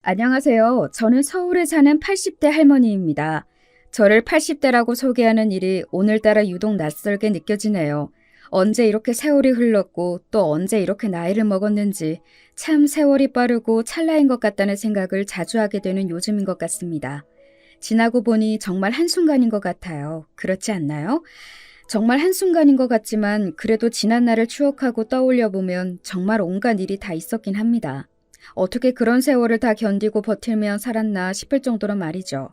안녕하세요. 저는 서울에 사는 80대 할머니입니다. 저를 80대라고 소개하는 일이 오늘따라 유독 낯설게 느껴지네요. 언제 이렇게 세월이 흘렀고 또 언제 이렇게 나이를 먹었는지 참 세월이 빠르고 찰나인 것 같다는 생각을 자주 하게 되는 요즘인 것 같습니다. 지나고 보니 정말 한순간인 것 같아요. 그렇지 않나요? 정말 한순간인 것 같지만 그래도 지난 날을 추억하고 떠올려 보면 정말 온갖 일이 다 있었긴 합니다. 어떻게 그런 세월을 다 견디고 버틸며 살았나 싶을 정도로 말이죠.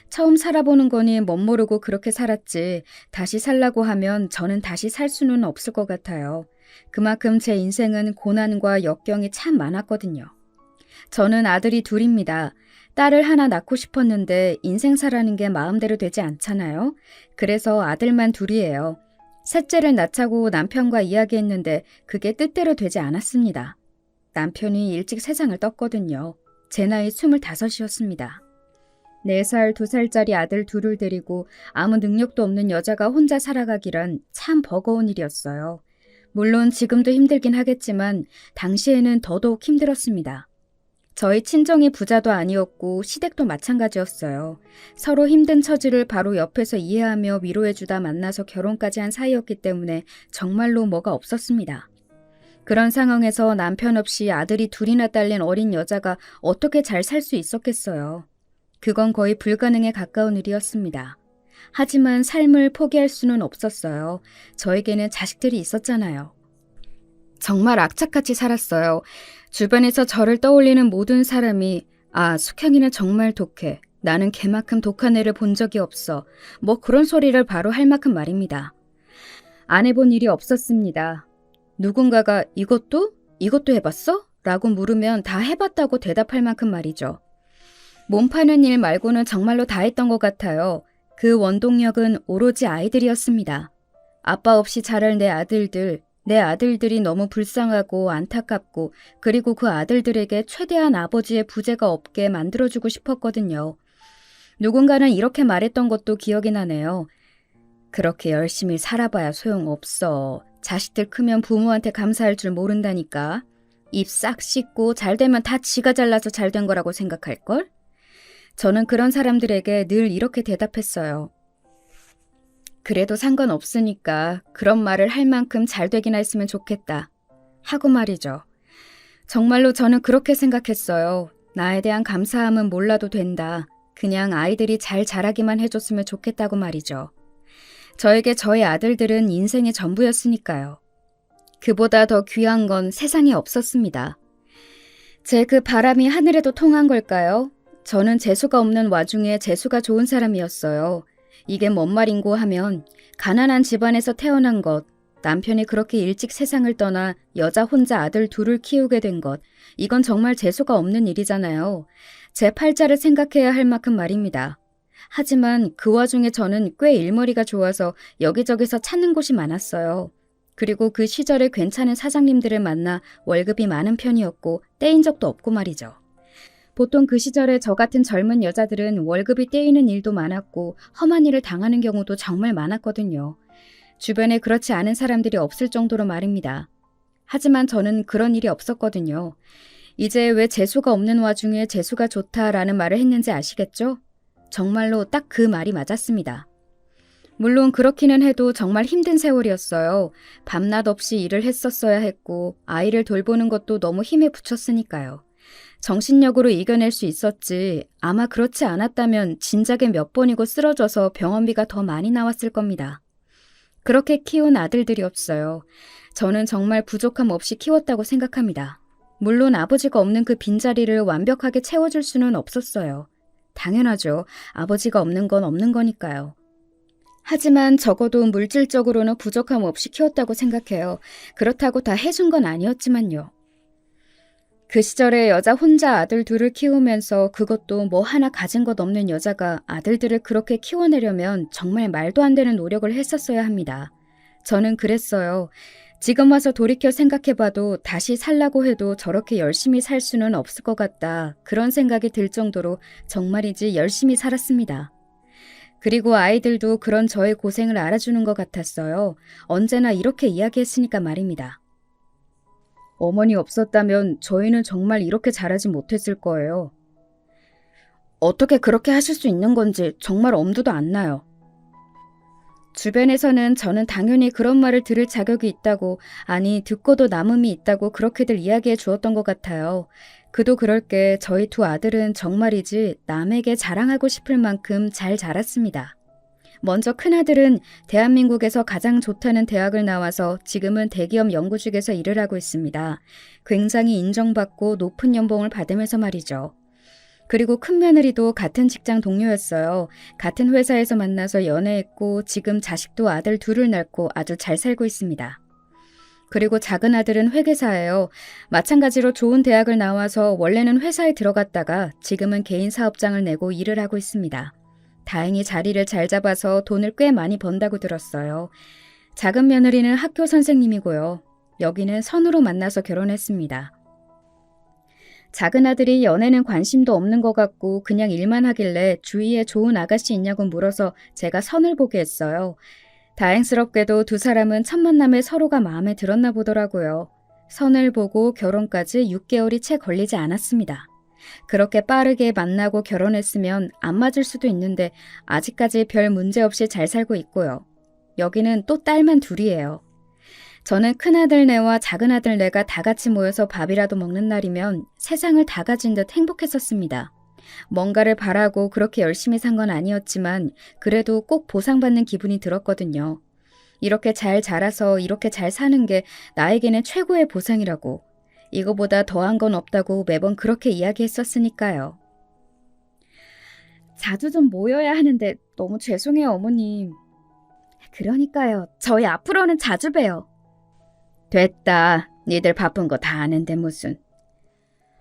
처음 살아보는 거니 멋모르고 그렇게 살았지 다시 살라고 하면 저는 다시 살 수는 없을 것 같아요. 그만큼 제 인생은 고난과 역경이 참 많았거든요. 저는 아들이 둘입니다. 딸을 하나 낳고 싶었는데 인생사라는 게 마음대로 되지 않잖아요. 그래서 아들만 둘이에요. 셋째를 낳자고 남편과 이야기했는데 그게 뜻대로 되지 않았습니다. 남편이 일찍 세상을 떴거든요. 제 나이 25이었습니다. 4살, 2살짜리 아들 둘을 데리고 아무 능력도 없는 여자가 혼자 살아가기란 참 버거운 일이었어요. 물론 지금도 힘들긴 하겠지만 당시에는 더더욱 힘들었습니다. 저희 친정이 부자도 아니었고 시댁도 마찬가지였어요. 서로 힘든 처지를 바로 옆에서 이해하며 위로해주다 만나서 결혼까지 한 사이였기 때문에 정말로 뭐가 없었습니다. 그런 상황에서 남편 없이 아들이 둘이나 딸린 어린 여자가 어떻게 잘 살 수 있었겠어요. 그건 거의 불가능에 가까운 일이었습니다. 하지만 삶을 포기할 수는 없었어요. 저에게는 자식들이 있었잖아요. 정말 악착같이 살았어요. 주변에서 저를 떠올리는 모든 사람이 숙향이는 정말 독해. 나는 걔만큼 독한 애를 본 적이 없어. 뭐 그런 소리를 바로 할 만큼 말입니다. 안 해본 일이 없었습니다. 누군가가 이것도 해봤어? 라고 물으면 다 해봤다고 대답할 만큼 말이죠. 몸 파는 일 말고는 정말로 다 했던 것 같아요. 그 원동력은 오로지 아이들이었습니다. 아빠 없이 자랄 내 아들들이 너무 불쌍하고 안타깝고 그리고 그 아들들에게 최대한 아버지의 부재가 없게 만들어주고 싶었거든요. 누군가는 이렇게 말했던 것도 기억이 나네요. 그렇게 열심히 살아봐야 소용없어. 자식들 크면 부모한테 감사할 줄 모른다니까. 입 싹 씻고 잘 되면 다 지가 잘나서 잘 된 거라고 생각할걸? 저는 그런 사람들에게 늘 이렇게 대답했어요. 그래도 상관없으니까 그런 말을 할 만큼 잘 되기나 했으면 좋겠다. 하고 말이죠. 정말로 저는 그렇게 생각했어요. 나에 대한 감사함은 몰라도 된다. 그냥 아이들이 잘 자라기만 해줬으면 좋겠다고 말이죠. 저에게 저희 아들들은 인생의 전부였으니까요. 그보다 더 귀한 건 세상에 없었습니다. 제 그 바람이 하늘에도 통한 걸까요? 저는 재수가 없는 와중에 재수가 좋은 사람이었어요. 이게 뭔 말인고 하면 가난한 집안에서 태어난 것, 남편이 그렇게 일찍 세상을 떠나 여자 혼자 아들 둘을 키우게 된 것, 이건 정말 재수가 없는 일이잖아요. 제 팔자를 생각해야 할 만큼 말입니다. 하지만 그 와중에 저는 꽤 일머리가 좋아서 여기저기서 찾는 곳이 많았어요. 그리고 그 시절에 괜찮은 사장님들을 만나 월급이 많은 편이었고 떼인 적도 없고 말이죠. 보통 그 시절에 저 같은 젊은 여자들은 월급이 떼이는 일도 많았고 험한 일을 당하는 경우도 정말 많았거든요. 주변에 그렇지 않은 사람들이 없을 정도로 말입니다. 하지만 저는 그런 일이 없었거든요. 이제 왜 재수가 없는 와중에 재수가 좋다라는 말을 했는지 아시겠죠? 정말로 딱 그 말이 맞았습니다. 물론 그렇기는 해도 정말 힘든 세월이었어요. 밤낮 없이 일을 했었어야 했고 아이를 돌보는 것도 너무 힘에 부쳤으니까요. 정신력으로 이겨낼 수 있었지 아마 그렇지 않았다면 진작에 몇 번이고 쓰러져서 병원비가 더 많이 나왔을 겁니다. 그렇게 키운 아들들이 없어요. 저는 정말 부족함 없이 키웠다고 생각합니다. 물론 아버지가 없는 그 빈자리를 완벽하게 채워줄 수는 없었어요. 당연하죠. 아버지가 없는 건 없는 거니까요. 하지만 적어도 물질적으로는 부족함 없이 키웠다고 생각해요. 그렇다고 다 해준 건 아니었지만요. 그 시절에 여자 혼자 아들 둘을 키우면서 그것도 뭐 하나 가진 것 없는 여자가 아들들을 그렇게 키워내려면 정말 말도 안 되는 노력을 했었어야 합니다. 저는 그랬어요. 지금 와서 돌이켜 생각해봐도 다시 살라고 해도 저렇게 열심히 살 수는 없을 것 같다. 그런 생각이 들 정도로 정말이지 열심히 살았습니다. 그리고 아이들도 그런 저의 고생을 알아주는 것 같았어요. 언제나 이렇게 이야기했으니까 말입니다. 어머니 없었다면 저희는 정말 이렇게 잘하지 못했을 거예요. 어떻게 그렇게 하실 수 있는 건지 정말 엄두도 안 나요. 주변에서는 저는 당연히 그런 말을 들을 자격이 있다고, 아니 듣고도 남음이 있다고 그렇게들 이야기해 주었던 것 같아요. 그도 그럴 게 저희 두 아들은 정말이지 남에게 자랑하고 싶을 만큼 잘 자랐습니다. 먼저 큰아들은 대한민국에서 가장 좋다는 대학을 나와서 지금은 대기업 연구직에서 일을 하고 있습니다. 굉장히 인정받고 높은 연봉을 받으면서 말이죠. 그리고 큰 며느리도 같은 직장 동료였어요. 같은 회사에서 만나서 연애했고 지금 자식도 아들 둘을 낳고 아주 잘 살고 있습니다. 그리고 작은 아들은 회계사예요. 마찬가지로 좋은 대학을 나와서 원래는 회사에 들어갔다가 지금은 개인 사업장을 내고 일을 하고 있습니다. 다행히 자리를 잘 잡아서 돈을 꽤 많이 번다고 들었어요. 작은 며느리는 학교 선생님이고요. 여기는 선으로 만나서 결혼했습니다. 작은 아들이 연애는 관심도 없는 것 같고 그냥 일만 하길래 주위에 좋은 아가씨 있냐고 물어서 제가 선을 보게 했어요. 다행스럽게도 두 사람은 첫 만남에 서로가 마음에 들었나 보더라고요. 선을 보고 결혼까지 6개월이 채 걸리지 않았습니다. 그렇게 빠르게 만나고 결혼했으면 안 맞을 수도 있는데 아직까지 별 문제 없이 잘 살고 있고요. 여기는 또 딸만 둘이에요. 저는 큰아들네와 작은아들네가 다 같이 모여서 밥이라도 먹는 날이면 세상을 다 가진 듯 행복했었습니다. 뭔가를 바라고 그렇게 열심히 산 건 아니었지만 그래도 꼭 보상받는 기분이 들었거든요. 이렇게 잘 자라서 이렇게 잘 사는 게 나에게는 최고의 보상이라고. 이거보다 더한 건 없다고 매번 그렇게 이야기했었으니까요. 자주 좀 모여야 하는데 너무 죄송해요, 어머님. 그러니까요. 저희 앞으로는 자주 봬요. 됐다. 니들 바쁜 거 다 아는데 무슨.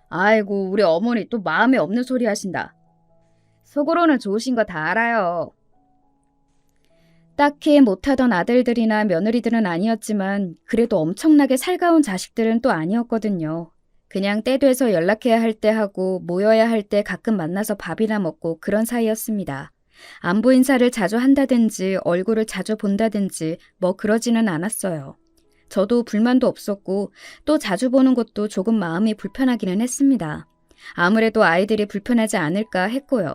아이고, 우리 어머니 또 마음에 없는 소리 하신다. 속으로는 좋으신 거 다 알아요. 딱히 못하던 아들들이나 며느리들은 아니었지만 그래도 엄청나게 살가운 자식들은 또 아니었거든요. 그냥 때 돼서 연락해야 할 때 하고 모여야 할 때 가끔 만나서 밥이나 먹고 그런 사이였습니다. 안부 인사를 자주 한다든지 얼굴을 자주 본다든지 뭐 그러지는 않았어요. 저도 불만도 없었고 또 자주 보는 것도 조금 마음이 불편하기는 했습니다. 아무래도 아이들이 불편하지 않을까 했고요.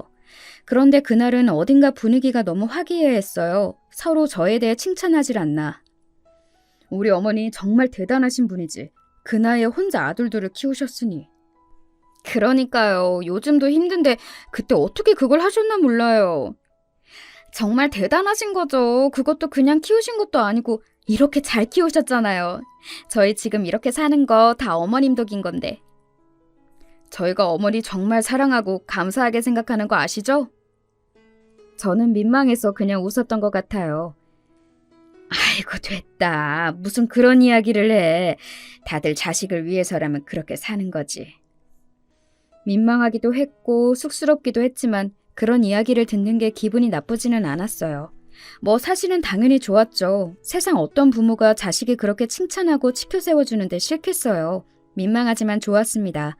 그런데 그날은 어딘가 분위기가 너무 화기애애했어요. 서로 저에 대해 칭찬하질 않나. 우리 어머니 정말 대단하신 분이지. 그 나이에 혼자 아들들을 키우셨으니. 그러니까요. 요즘도 힘든데 그때 어떻게 그걸 하셨나 몰라요. 정말 대단하신 거죠. 그것도 그냥 키우신 것도 아니고 이렇게 잘 키우셨잖아요. 저희 지금 이렇게 사는 거 다 어머님 덕인 건데. 저희가 어머니 정말 사랑하고 감사하게 생각하는 거 아시죠? 저는 민망해서 그냥 웃었던 것 같아요. 아이고 됐다. 무슨 그런 이야기를 해. 다들 자식을 위해서라면 그렇게 사는 거지. 민망하기도 했고 쑥스럽기도 했지만 그런 이야기를 듣는 게 기분이 나쁘지는 않았어요. 뭐 사실은 당연히 좋았죠. 세상 어떤 부모가 자식이 그렇게 칭찬하고 치켜 세워주는데 싫겠어요. 민망하지만 좋았습니다.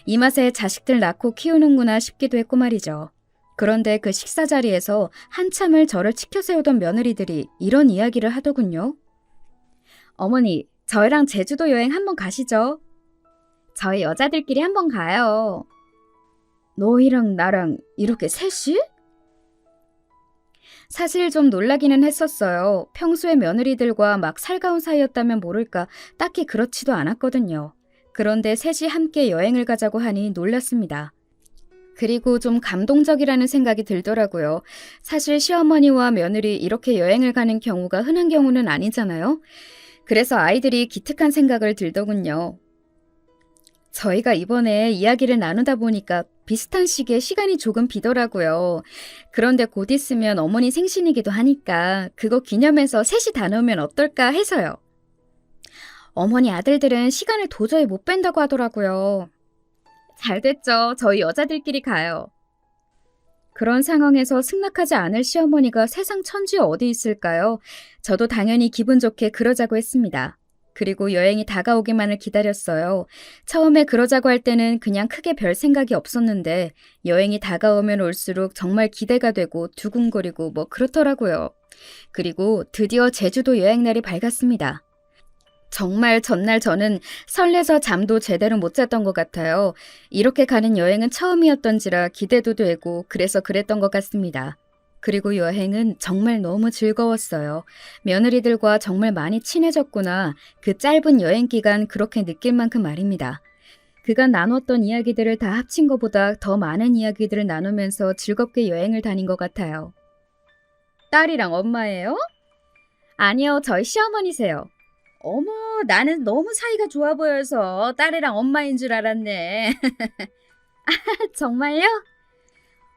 이 맛에 자식들 낳고 키우는구나 싶기도 했고 말이죠. 그런데 그 식사 자리에서 한참을 저를 치켜 세우던 며느리들이 이런 이야기를 하더군요. 어머니, 저희랑 제주도 여행 한번 가시죠. 저희 여자들끼리 한번 가요. 너희랑 나랑 이렇게 셋이? 사실 좀 놀라기는 했었어요. 평소에 며느리들과 막 살가운 사이였다면 모를까 딱히 그렇지도 않았거든요. 그런데 셋이 함께 여행을 가자고 하니 놀랐습니다. 그리고 좀 감동적이라는 생각이 들더라고요. 사실 시어머니와 며느리 이렇게 여행을 가는 경우가 흔한 경우는 아니잖아요. 그래서 아이들이 기특한 생각을 들더군요. 저희가 이번에 이야기를 나누다 보니까 비슷한 시기에 시간이 조금 비더라고요. 그런데 곧 있으면 어머니 생신이기도 하니까 그거 기념해서 셋이 다녀오면 어떨까 해서요. 어머니 아들들은 시간을 도저히 못 뺀다고 하더라고요. 잘 됐죠. 저희 여자들끼리 가요. 그런 상황에서 승낙하지 않을 시어머니가 세상 천지 어디 있을까요? 저도 당연히 기분 좋게 그러자고 했습니다. 그리고 여행이 다가오기만을 기다렸어요. 처음에 그러자고 할 때는 그냥 크게 별 생각이 없었는데 여행이 다가오면 올수록 정말 기대가 되고 두근거리고 뭐 그렇더라고요. 그리고 드디어 제주도 여행 날이 밝았습니다. 정말 전날 저는 설레서 잠도 제대로 못 잤던 것 같아요. 이렇게 가는 여행은 처음이었던지라 기대도 되고 그래서 그랬던 것 같습니다. 그리고 여행은 정말 너무 즐거웠어요. 며느리들과 정말 많이 친해졌구나. 그 짧은 여행 기간 그렇게 느낄 만큼 말입니다. 그간 나눴던 이야기들을 다 합친 것보다 더 많은 이야기들을 나누면서 즐겁게 여행을 다닌 것 같아요. 딸이랑 엄마예요? 아니요, 저희 시어머니세요. 어머, 나는 너무 사이가 좋아 보여서 딸이랑 엄마인 줄 알았네. 정말요?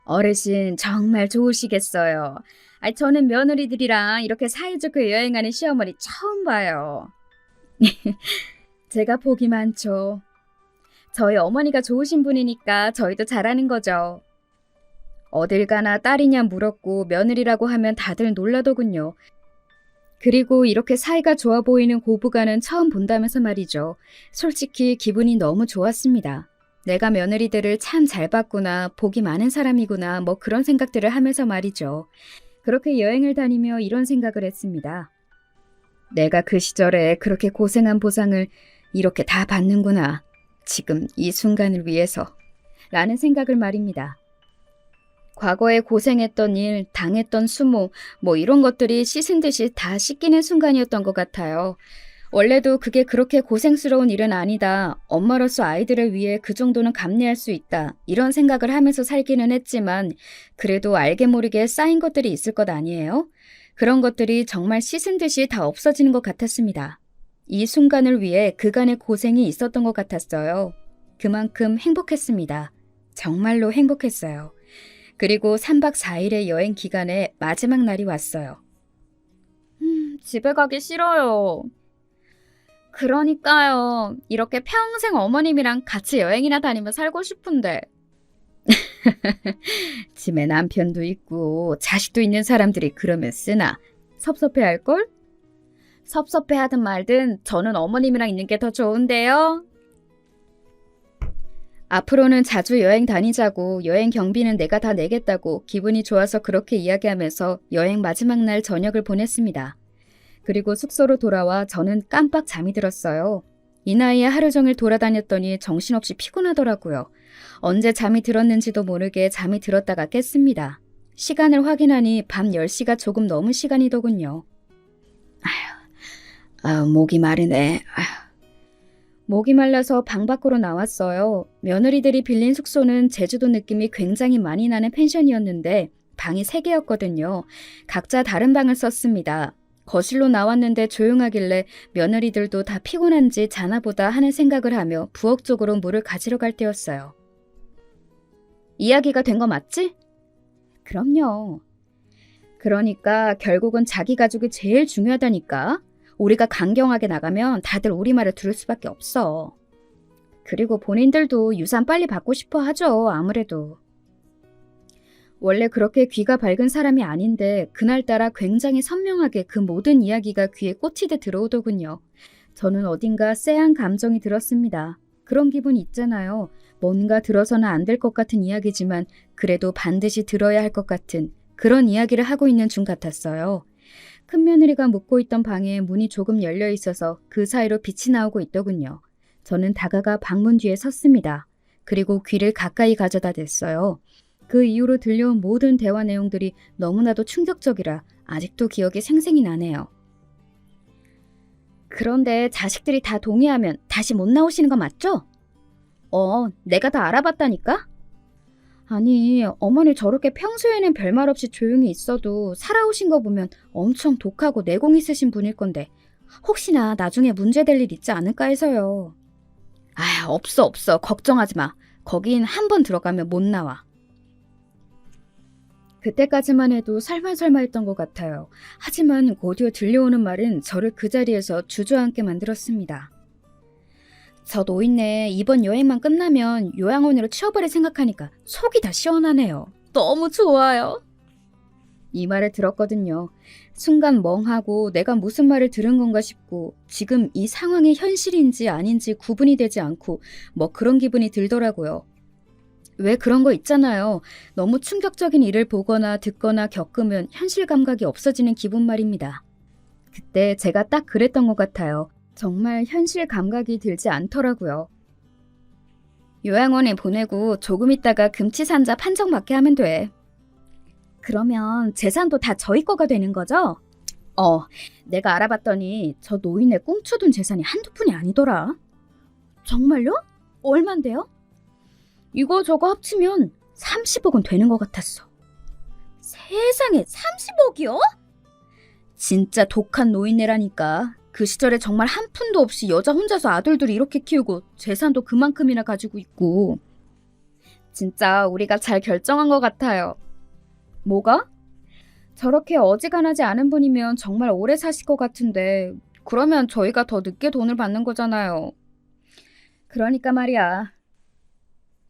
어르신 정말 좋으시겠어요. 저는 며느리들이랑 이렇게 사이좋게 여행하는 시어머니 처음 봐요. 제가 복이 많죠. 저희 어머니가 좋으신 분이니까 저희도 잘하는 거죠. 어딜 가나 딸이냐 물었고 며느리라고 하면 다들 놀라더군요. 그리고 이렇게 사이가 좋아 보이는 고부간은 처음 본다면서 말이죠. 솔직히 기분이 너무 좋았습니다. 내가 며느리들을 참 잘 봤구나, 복이 많은 사람이구나, 뭐 그런 생각들을 하면서 말이죠. 그렇게 여행을 다니며 이런 생각을 했습니다. 내가 그 시절에 그렇게 고생한 보상을 이렇게 다 받는구나. 지금 이 순간을 위해서. 라는 생각을 말입니다. 과거에 고생했던 일, 당했던 수모, 뭐 이런 것들이 씻은 듯이 다 씻기는 순간이었던 것 같아요. 원래도 그게 그렇게 고생스러운 일은 아니다. 엄마로서 아이들을 위해 그 정도는 감내할 수 있다. 이런 생각을 하면서 살기는 했지만 그래도 알게 모르게 쌓인 것들이 있을 것 아니에요? 그런 것들이 정말 씻은 듯이 다 없어지는 것 같았습니다. 이 순간을 위해 그간의 고생이 있었던 것 같았어요. 그만큼 행복했습니다. 정말로 행복했어요. 그리고 3박 4일의 여행 기간에 마지막 날이 왔어요. 집에 가기 싫어요. 그러니까요. 이렇게 평생 어머님이랑 같이 여행이나 다니며 살고 싶은데. 집에 남편도 있고 자식도 있는 사람들이 그러면 쓰나 섭섭해할걸? 섭섭해하든 말든 저는 어머님이랑 있는 게 더 좋은데요. 앞으로는 자주 여행 다니자고 여행 경비는 내가 다 내겠다고 기분이 좋아서 그렇게 이야기하면서 여행 마지막 날 저녁을 보냈습니다. 그리고 숙소로 돌아와 저는 깜빡 잠이 들었어요. 이 나이에 하루 종일 돌아다녔더니 정신없이 피곤하더라고요. 언제 잠이 들었는지도 모르게 잠이 들었다가 깼습니다. 시간을 확인하니 밤 10시가 조금 넘은 시간이더군요. 목이 마르네. 목이 말라서 방 밖으로 나왔어요. 며느리들이 빌린 숙소는 제주도 느낌이 굉장히 많이 나는 펜션이었는데 방이 3개였거든요. 각자 다른 방을 썼습니다. 거실로 나왔는데 조용하길래 며느리들도 다 피곤한지 자나보다 하는 생각을 하며 부엌 쪽으로 물을 가지러 갈 때였어요. 이야기가 된 거 맞지? 그럼요. 그러니까 결국은 자기 가족이 제일 중요하다니까. 우리가 강경하게 나가면 다들 우리 말을 들을 수밖에 없어. 그리고 본인들도 유산 빨리 받고 싶어 하죠, 아무래도. 원래 그렇게 귀가 밝은 사람이 아닌데 그날따라 굉장히 선명하게 그 모든 이야기가 귀에 꽂히듯 들어오더군요. 저는 어딘가 쎄한 감정이 들었습니다. 그런 기분 있잖아요. 뭔가 들어서는 안 될 것 같은 이야기지만 그래도 반드시 들어야 할 것 같은 그런 이야기를 하고 있는 중 같았어요. 큰며느리가 묵고 있던 방에 문이 조금 열려 있어서 그 사이로 빛이 나오고 있더군요. 저는 다가가 방문 뒤에 섰습니다. 그리고 귀를 가까이 가져다 댔어요. 그 이후로 들려온 모든 대화 내용들이 너무나도 충격적이라 아직도 기억이 생생히 나네요. 그런데 자식들이 다 동의하면 다시 못 나오시는 거 맞죠? 내가 다 알아봤다니까? 아니, 어머니 저렇게 평소에는 별말 없이 조용히 있어도 살아오신 거 보면 엄청 독하고 내공 있으신 분일 건데 혹시나 나중에 문제될 일 있지 않을까 해서요. 없어. 걱정하지 마. 거긴 한 번 들어가면 못 나와. 그때까지만 해도 설마설마했던 것 같아요. 하지만 곧이어 들려오는 말은 저를 그 자리에서 주저앉게 만들었습니다. 저 노인네 이번 여행만 끝나면 요양원으로 치워버릴 생각하니까 속이 다 시원하네요. 너무 좋아요. 이 말을 들었거든요. 순간 멍하고 내가 무슨 말을 들은 건가 싶고 지금 이 상황이 현실인지 아닌지 구분이 되지 않고 뭐 그런 기분이 들더라고요. 왜 그런 거 있잖아요. 너무 충격적인 일을 보거나 듣거나 겪으면 현실 감각이 없어지는 기분 말입니다. 그때 제가 딱 그랬던 것 같아요. 정말 현실 감각이 들지 않더라고요. 요양원에 보내고 조금 있다가 금치산자 판정받게 하면 돼. 그러면 재산도 다 저희 거가 되는 거죠? 내가 알아봤더니 저 노인의 꽁쳐둔 재산이 한두 푼이 아니더라. 정말요? 얼만데요? 이거 저거 합치면 30억은 되는 것 같았어. 세상에 30억이요? 진짜 독한 노인네라니까. 그 시절에 정말 한 푼도 없이 여자 혼자서 아들들이 이렇게 키우고 재산도 그만큼이나 가지고 있고. 진짜 우리가 잘 결정한 것 같아요. 뭐가? 저렇게 어지간하지 않은 분이면 정말 오래 사실 것 같은데 그러면 저희가 더 늦게 돈을 받는 거잖아요. 그러니까 말이야.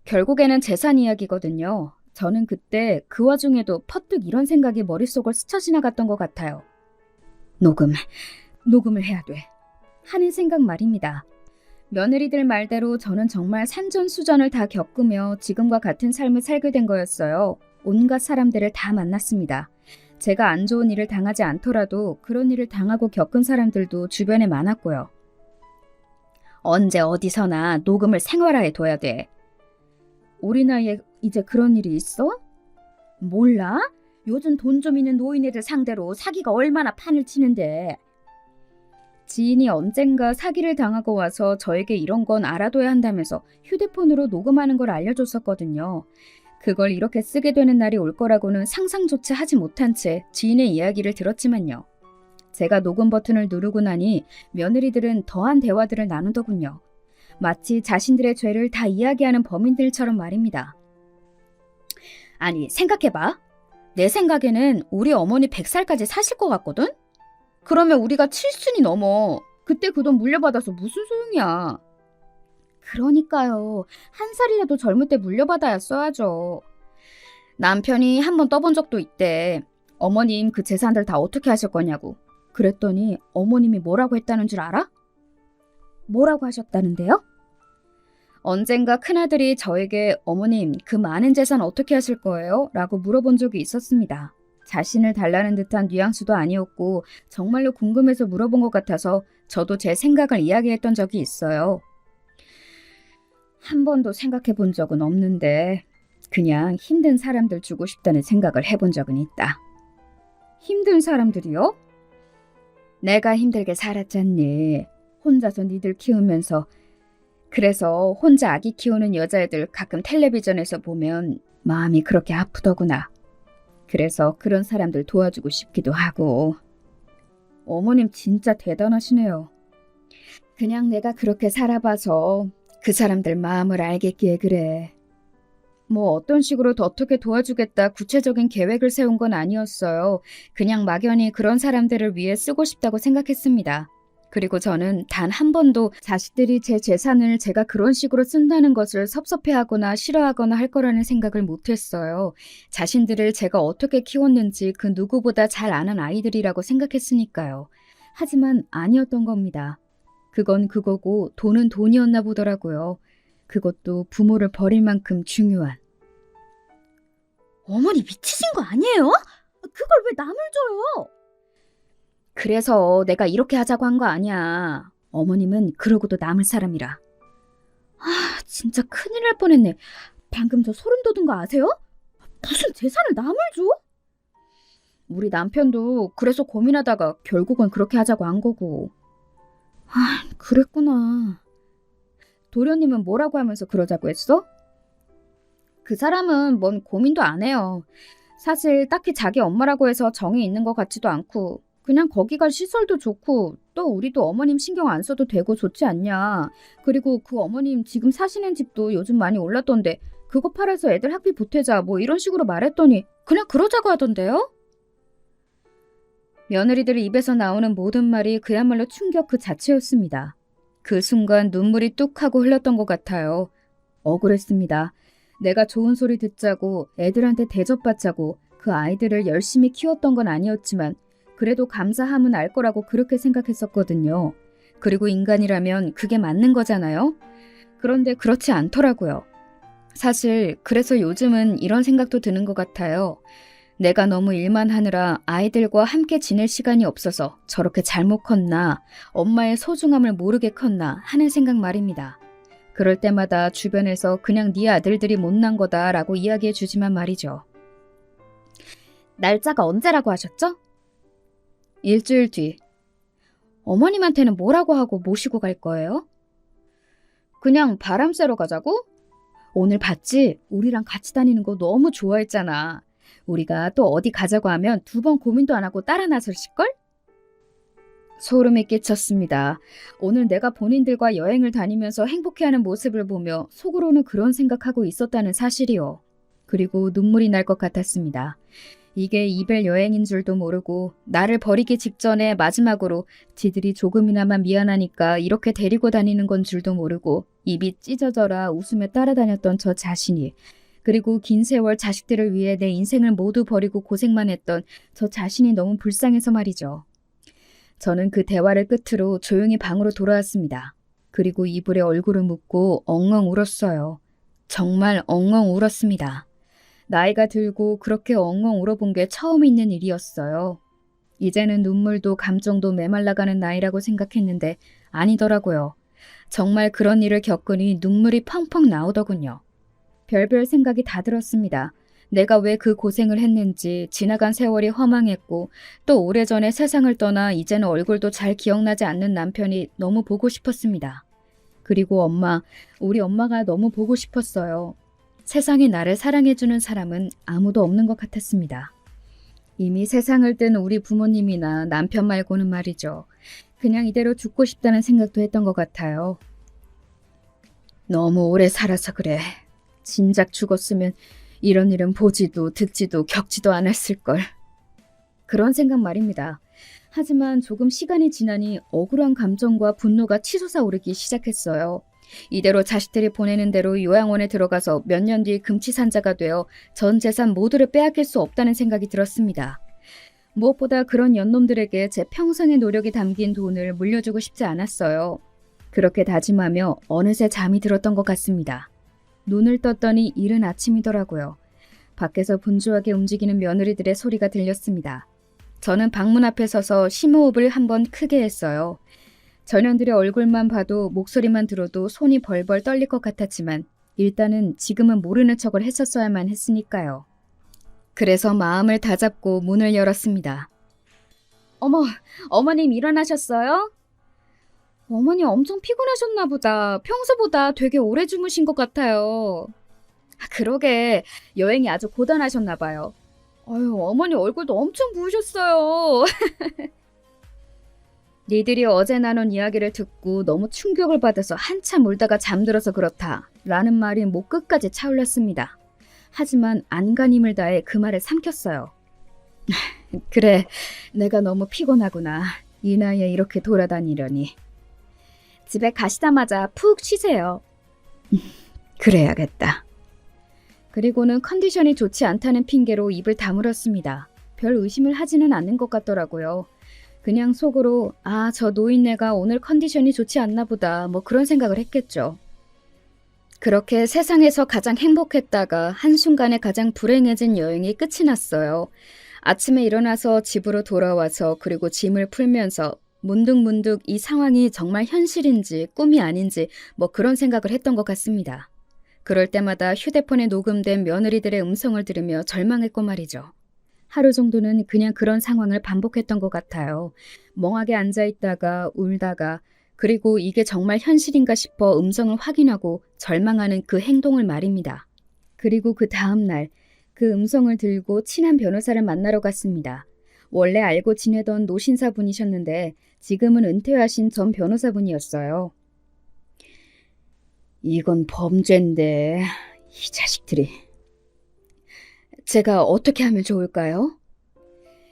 결국에는 재산 이야기거든요. 저는 그때 그 와중에도 퍼뜩 이런 생각이 머릿속을 스쳐 지나갔던 것 같아요. 녹음을 해야 돼. 하는 생각 말입니다. 며느리들 말대로 저는 정말 산전수전을 다 겪으며 지금과 같은 삶을 살게 된 거였어요. 온갖 사람들을 다 만났습니다. 제가 안 좋은 일을 당하지 않더라도 그런 일을 당하고 겪은 사람들도 주변에 많았고요. 언제 어디서나 녹음을 생활화해 둬야 돼. 우리 나이에 이제 그런 일이 있어? 몰라? 요즘 돈 좀 있는 노인애들 상대로 사기가 얼마나 판을 치는데. 지인이 언젠가 사기를 당하고 와서 저에게 이런 건 알아둬야 한다면서 휴대폰으로 녹음하는 걸 알려줬었거든요. 그걸 이렇게 쓰게 되는 날이 올 거라고는 상상조차 하지 못한 채 지인의 이야기를 들었지만요. 제가 녹음 버튼을 누르고 나니 며느리들은 더한 대화들을 나누더군요. 마치 자신들의 죄를 다 이야기하는 범인들처럼 말입니다. 아니, 생각해봐. 내 생각에는 우리 어머니 100살까지 사실 것 같거든? 그러면 우리가 7순이 넘어. 그때 그 돈 물려받아서 무슨 소용이야. 그러니까요. 한 살이라도 젊을 때 물려받아야 써야죠. 남편이 한번 떠본 적도 있대. 어머님 그 재산들 다 어떻게 하실 거냐고. 그랬더니 어머님이 뭐라고 했다는 줄 알아? 뭐라고 하셨다는데요? 언젠가 큰아들이 저에게 어머님 그 많은 재산 어떻게 하실 거예요? 라고 물어본 적이 있었습니다. 자신을 달라는 듯한 뉘앙스도 아니었고 정말로 궁금해서 물어본 것 같아서 저도 제 생각을 이야기했던 적이 있어요. 한 번도 생각해 본 적은 없는데 그냥 힘든 사람들 주고 싶다는 생각을 해본 적은 있다. 힘든 사람들이요? 내가 힘들게 살았잖니. 혼자서 니들 키우면서. 그래서 혼자 아기 키우는 여자애들 가끔 텔레비전에서 보면 마음이 그렇게 아프더구나. 그래서 그런 사람들 도와주고 싶기도 하고. 어머님 진짜 대단하시네요. 그냥 내가 그렇게 살아봐서 그 사람들 마음을 알겠기에 그래. 뭐 어떤 식으로 더 어떻게 도와주겠다 구체적인 계획을 세운 건 아니었어요. 그냥 막연히 그런 사람들을 위해 쓰고 싶다고 생각했습니다. 그리고 저는 단 한 번도 자식들이 제 재산을 제가 그런 식으로 쓴다는 것을 섭섭해하거나 싫어하거나 할 거라는 생각을 못했어요. 자신들을 제가 어떻게 키웠는지 그 누구보다 잘 아는 아이들이라고 생각했으니까요. 하지만 아니었던 겁니다. 그건 그거고 돈은 돈이었나 보더라고요. 그것도 부모를 버릴 만큼 중요한. 어머니 미치신 거 아니에요? 그걸 왜 남을 줘요? 그래서 내가 이렇게 하자고 한 거 아니야. 어머님은 그러고도 남을 사람이라. 진짜 큰일 날 뻔했네. 방금 저 소름 돋은 거 아세요? 무슨 재산을 남을 줘? 우리 남편도 그래서 고민하다가 결국은 그렇게 하자고 한 거고. 그랬구나. 도련님은 뭐라고 하면서 그러자고 했어? 그 사람은 뭔 고민도 안 해요. 사실 딱히 자기 엄마라고 해서 정이 있는 것 같지도 않고 그냥 거기가 시설도 좋고 또 우리도 어머님 신경 안 써도 되고 좋지 않냐. 그리고 그 어머님 지금 사시는 집도 요즘 많이 올랐던데 그거 팔아서 애들 학비 보태자 뭐 이런 식으로 말했더니 그냥 그러자고 하던데요? 며느리들 입에서 나오는 모든 말이 그야말로 충격 그 자체였습니다. 그 순간 눈물이 뚝 하고 흘렀던 것 같아요. 억울했습니다. 내가 좋은 소리 듣자고 애들한테 대접받자고 그 아이들을 열심히 키웠던 건 아니었지만 그래도 감사함은 알 거라고 그렇게 생각했었거든요. 그리고 인간이라면 그게 맞는 거잖아요. 그런데 그렇지 않더라고요. 사실 그래서 요즘은 이런 생각도 드는 것 같아요. 내가 너무 일만 하느라 아이들과 함께 지낼 시간이 없어서 저렇게 잘못 컸나, 엄마의 소중함을 모르게 컸나 하는 생각 말입니다. 그럴 때마다 주변에서 그냥 네 아들들이 못난 거다라고 이야기해 주지만 말이죠. 날짜가 언제라고 하셨죠? 일주일 뒤. 어머님한테는 뭐라고 하고 모시고 갈 거예요? 그냥 바람 쐬러 가자고? 오늘 봤지? 우리랑 같이 다니는 거 너무 좋아했잖아. 우리가 또 어디 가자고 하면 2번 고민도 안 하고 따라 나설실걸? 소름이 끼쳤습니다. 오늘 내가 본인들과 여행을 다니면서 행복해하는 모습을 보며 속으로는 그런 생각하고 있었다는 사실이요. 그리고 눈물이 날 것 같았습니다. 이게 이별 여행인 줄도 모르고 나를 버리기 직전에 마지막으로 지들이 조금이나마 미안하니까 이렇게 데리고 다니는 건 줄도 모르고 입이 찢어져라 웃으며 따라다녔던 저 자신이, 그리고 긴 세월 자식들을 위해 내 인생을 모두 버리고 고생만 했던 저 자신이 너무 불쌍해서 말이죠. 저는 그 대화를 끝으로 조용히 방으로 돌아왔습니다. 그리고 이불에 얼굴을 묻고 엉엉 울었어요. 정말 엉엉 울었습니다. 나이가 들고 그렇게 엉엉 울어본 게 처음 있는 일이었어요. 이제는 눈물도 감정도 메말라가는 나이라고 생각했는데 아니더라고요. 정말 그런 일을 겪으니 눈물이 펑펑 나오더군요. 별별 생각이 다 들었습니다. 내가 왜 그 고생을 했는지, 지나간 세월이 허망했고 또 오래전에 세상을 떠나 이제는 얼굴도 잘 기억나지 않는 남편이 너무 보고 싶었습니다. 그리고 우리 엄마가 너무 보고 싶었어요. 세상에 나를 사랑해주는 사람은 아무도 없는 것 같았습니다. 이미 세상을 뜬 우리 부모님이나 남편 말고는 말이죠. 그냥 이대로 죽고 싶다는 생각도 했던 것 같아요. 너무 오래 살아서 그래. 진작 죽었으면 이런 일은 보지도 듣지도 겪지도 않았을걸. 그런 생각 말입니다. 하지만 조금 시간이 지나니 억울한 감정과 분노가 치솟아 오르기 시작했어요. 이대로 자식들이 보내는 대로 요양원에 들어가서 몇 년 뒤 금치산자가 되어 전 재산 모두를 빼앗길 수 없다는 생각이 들었습니다. 무엇보다 그런 연놈들에게 제 평생의 노력이 담긴 돈을 물려주고 싶지 않았어요. 그렇게 다짐하며 어느새 잠이 들었던 것 같습니다. 눈을 떴더니 이른 아침이더라고요. 밖에서 분주하게 움직이는 며느리들의 소리가 들렸습니다. 저는 방문 앞에 서서 심호흡을 한번 크게 했어요. 전현들의 얼굴만 봐도 목소리만 들어도 손이 벌벌 떨릴 것 같았지만 일단은 지금은 모르는 척을 했었어야만 했으니까요. 그래서 마음을 다잡고 문을 열었습니다. 어머, 어머님 일어나셨어요? 어머니 엄청 피곤하셨나 보다. 평소보다 되게 오래 주무신 것 같아요. 그러게, 여행이 아주 고단하셨나 봐요. 어휴, 어머니 얼굴도 엄청 부으셨어요. 니들이 어제 나눈 이야기를 듣고 너무 충격을 받아서 한참 울다가 잠들어서 그렇다 라는 말이 목 끝까지 차올랐습니다. 하지만 안간힘을 다해 그 말을 삼켰어요. 그래, 내가 너무 피곤하구나. 이 나이에 이렇게 돌아다니려니. 집에 가시자마자 푹 쉬세요. 그래야겠다. 그리고는 컨디션이 좋지 않다는 핑계로 입을 다물었습니다. 별 의심을 하지는 않는 것 같더라고요. 그냥 속으로 저 노인네가 오늘 컨디션이 좋지 않나 보다 뭐 그런 생각을 했겠죠. 그렇게 세상에서 가장 행복했다가 한순간에 가장 불행해진 여행이 끝이 났어요. 아침에 일어나서 집으로 돌아와서 그리고 짐을 풀면서 문득문득 이 상황이 정말 현실인지 꿈이 아닌지 뭐 그런 생각을 했던 것 같습니다. 그럴 때마다 휴대폰에 녹음된 며느리들의 음성을 들으며 절망했고 말이죠. 하루 정도는 그냥 그런 상황을 반복했던 것 같아요. 멍하게 앉아있다가 울다가 그리고 이게 정말 현실인가 싶어 음성을 확인하고 절망하는 그 행동을 말입니다. 그리고 그 다음 날 그 음성을 들고 친한 변호사를 만나러 갔습니다. 원래 알고 지내던 노신사분이셨는데 지금은 은퇴하신 전 변호사분이었어요. 이건 범죄인데 이 자식들이. 제가 어떻게 하면 좋을까요?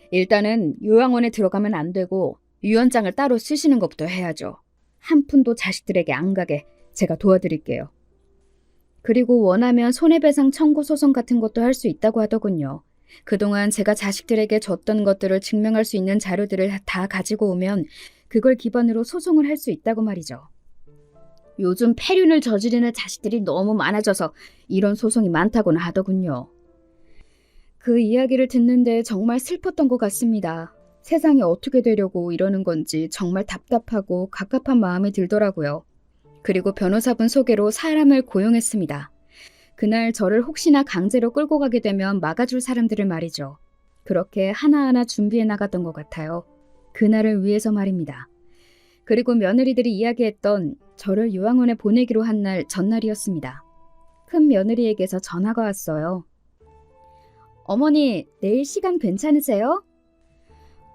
일단은 요양원에 들어가면 안 되고 유언장을 따로 쓰시는 것부터 해야죠. 한 푼도 자식들에게 안 가게 제가 도와드릴게요. 그리고 원하면 손해배상 청구 소송 같은 것도 할 수 있다고 하더군요. 그동안 제가 자식들에게 줬던 것들을 증명할 수 있는 자료들을 다 가지고 오면 그걸 기반으로 소송을 할 수 있다고 말이죠. 요즘 폐륜을 저지르는 자식들이 너무 많아져서 이런 소송이 많다고는 하더군요. 그 이야기를 듣는데 정말 슬펐던 것 같습니다. 세상이 어떻게 되려고 이러는 건지 정말 답답하고 갑갑한 마음이 들더라고요. 그리고 변호사분 소개로 사람을 고용했습니다. 그날 저를 혹시나 강제로 끌고 가게 되면 막아줄 사람들을 말이죠. 그렇게 하나하나 준비해 나갔던 것 같아요. 그날을 위해서 말입니다. 그리고 며느리들이 이야기했던 저를 요양원에 보내기로 한 날 전날이었습니다. 큰 며느리에게서 전화가 왔어요. 어머니, 내일 시간 괜찮으세요?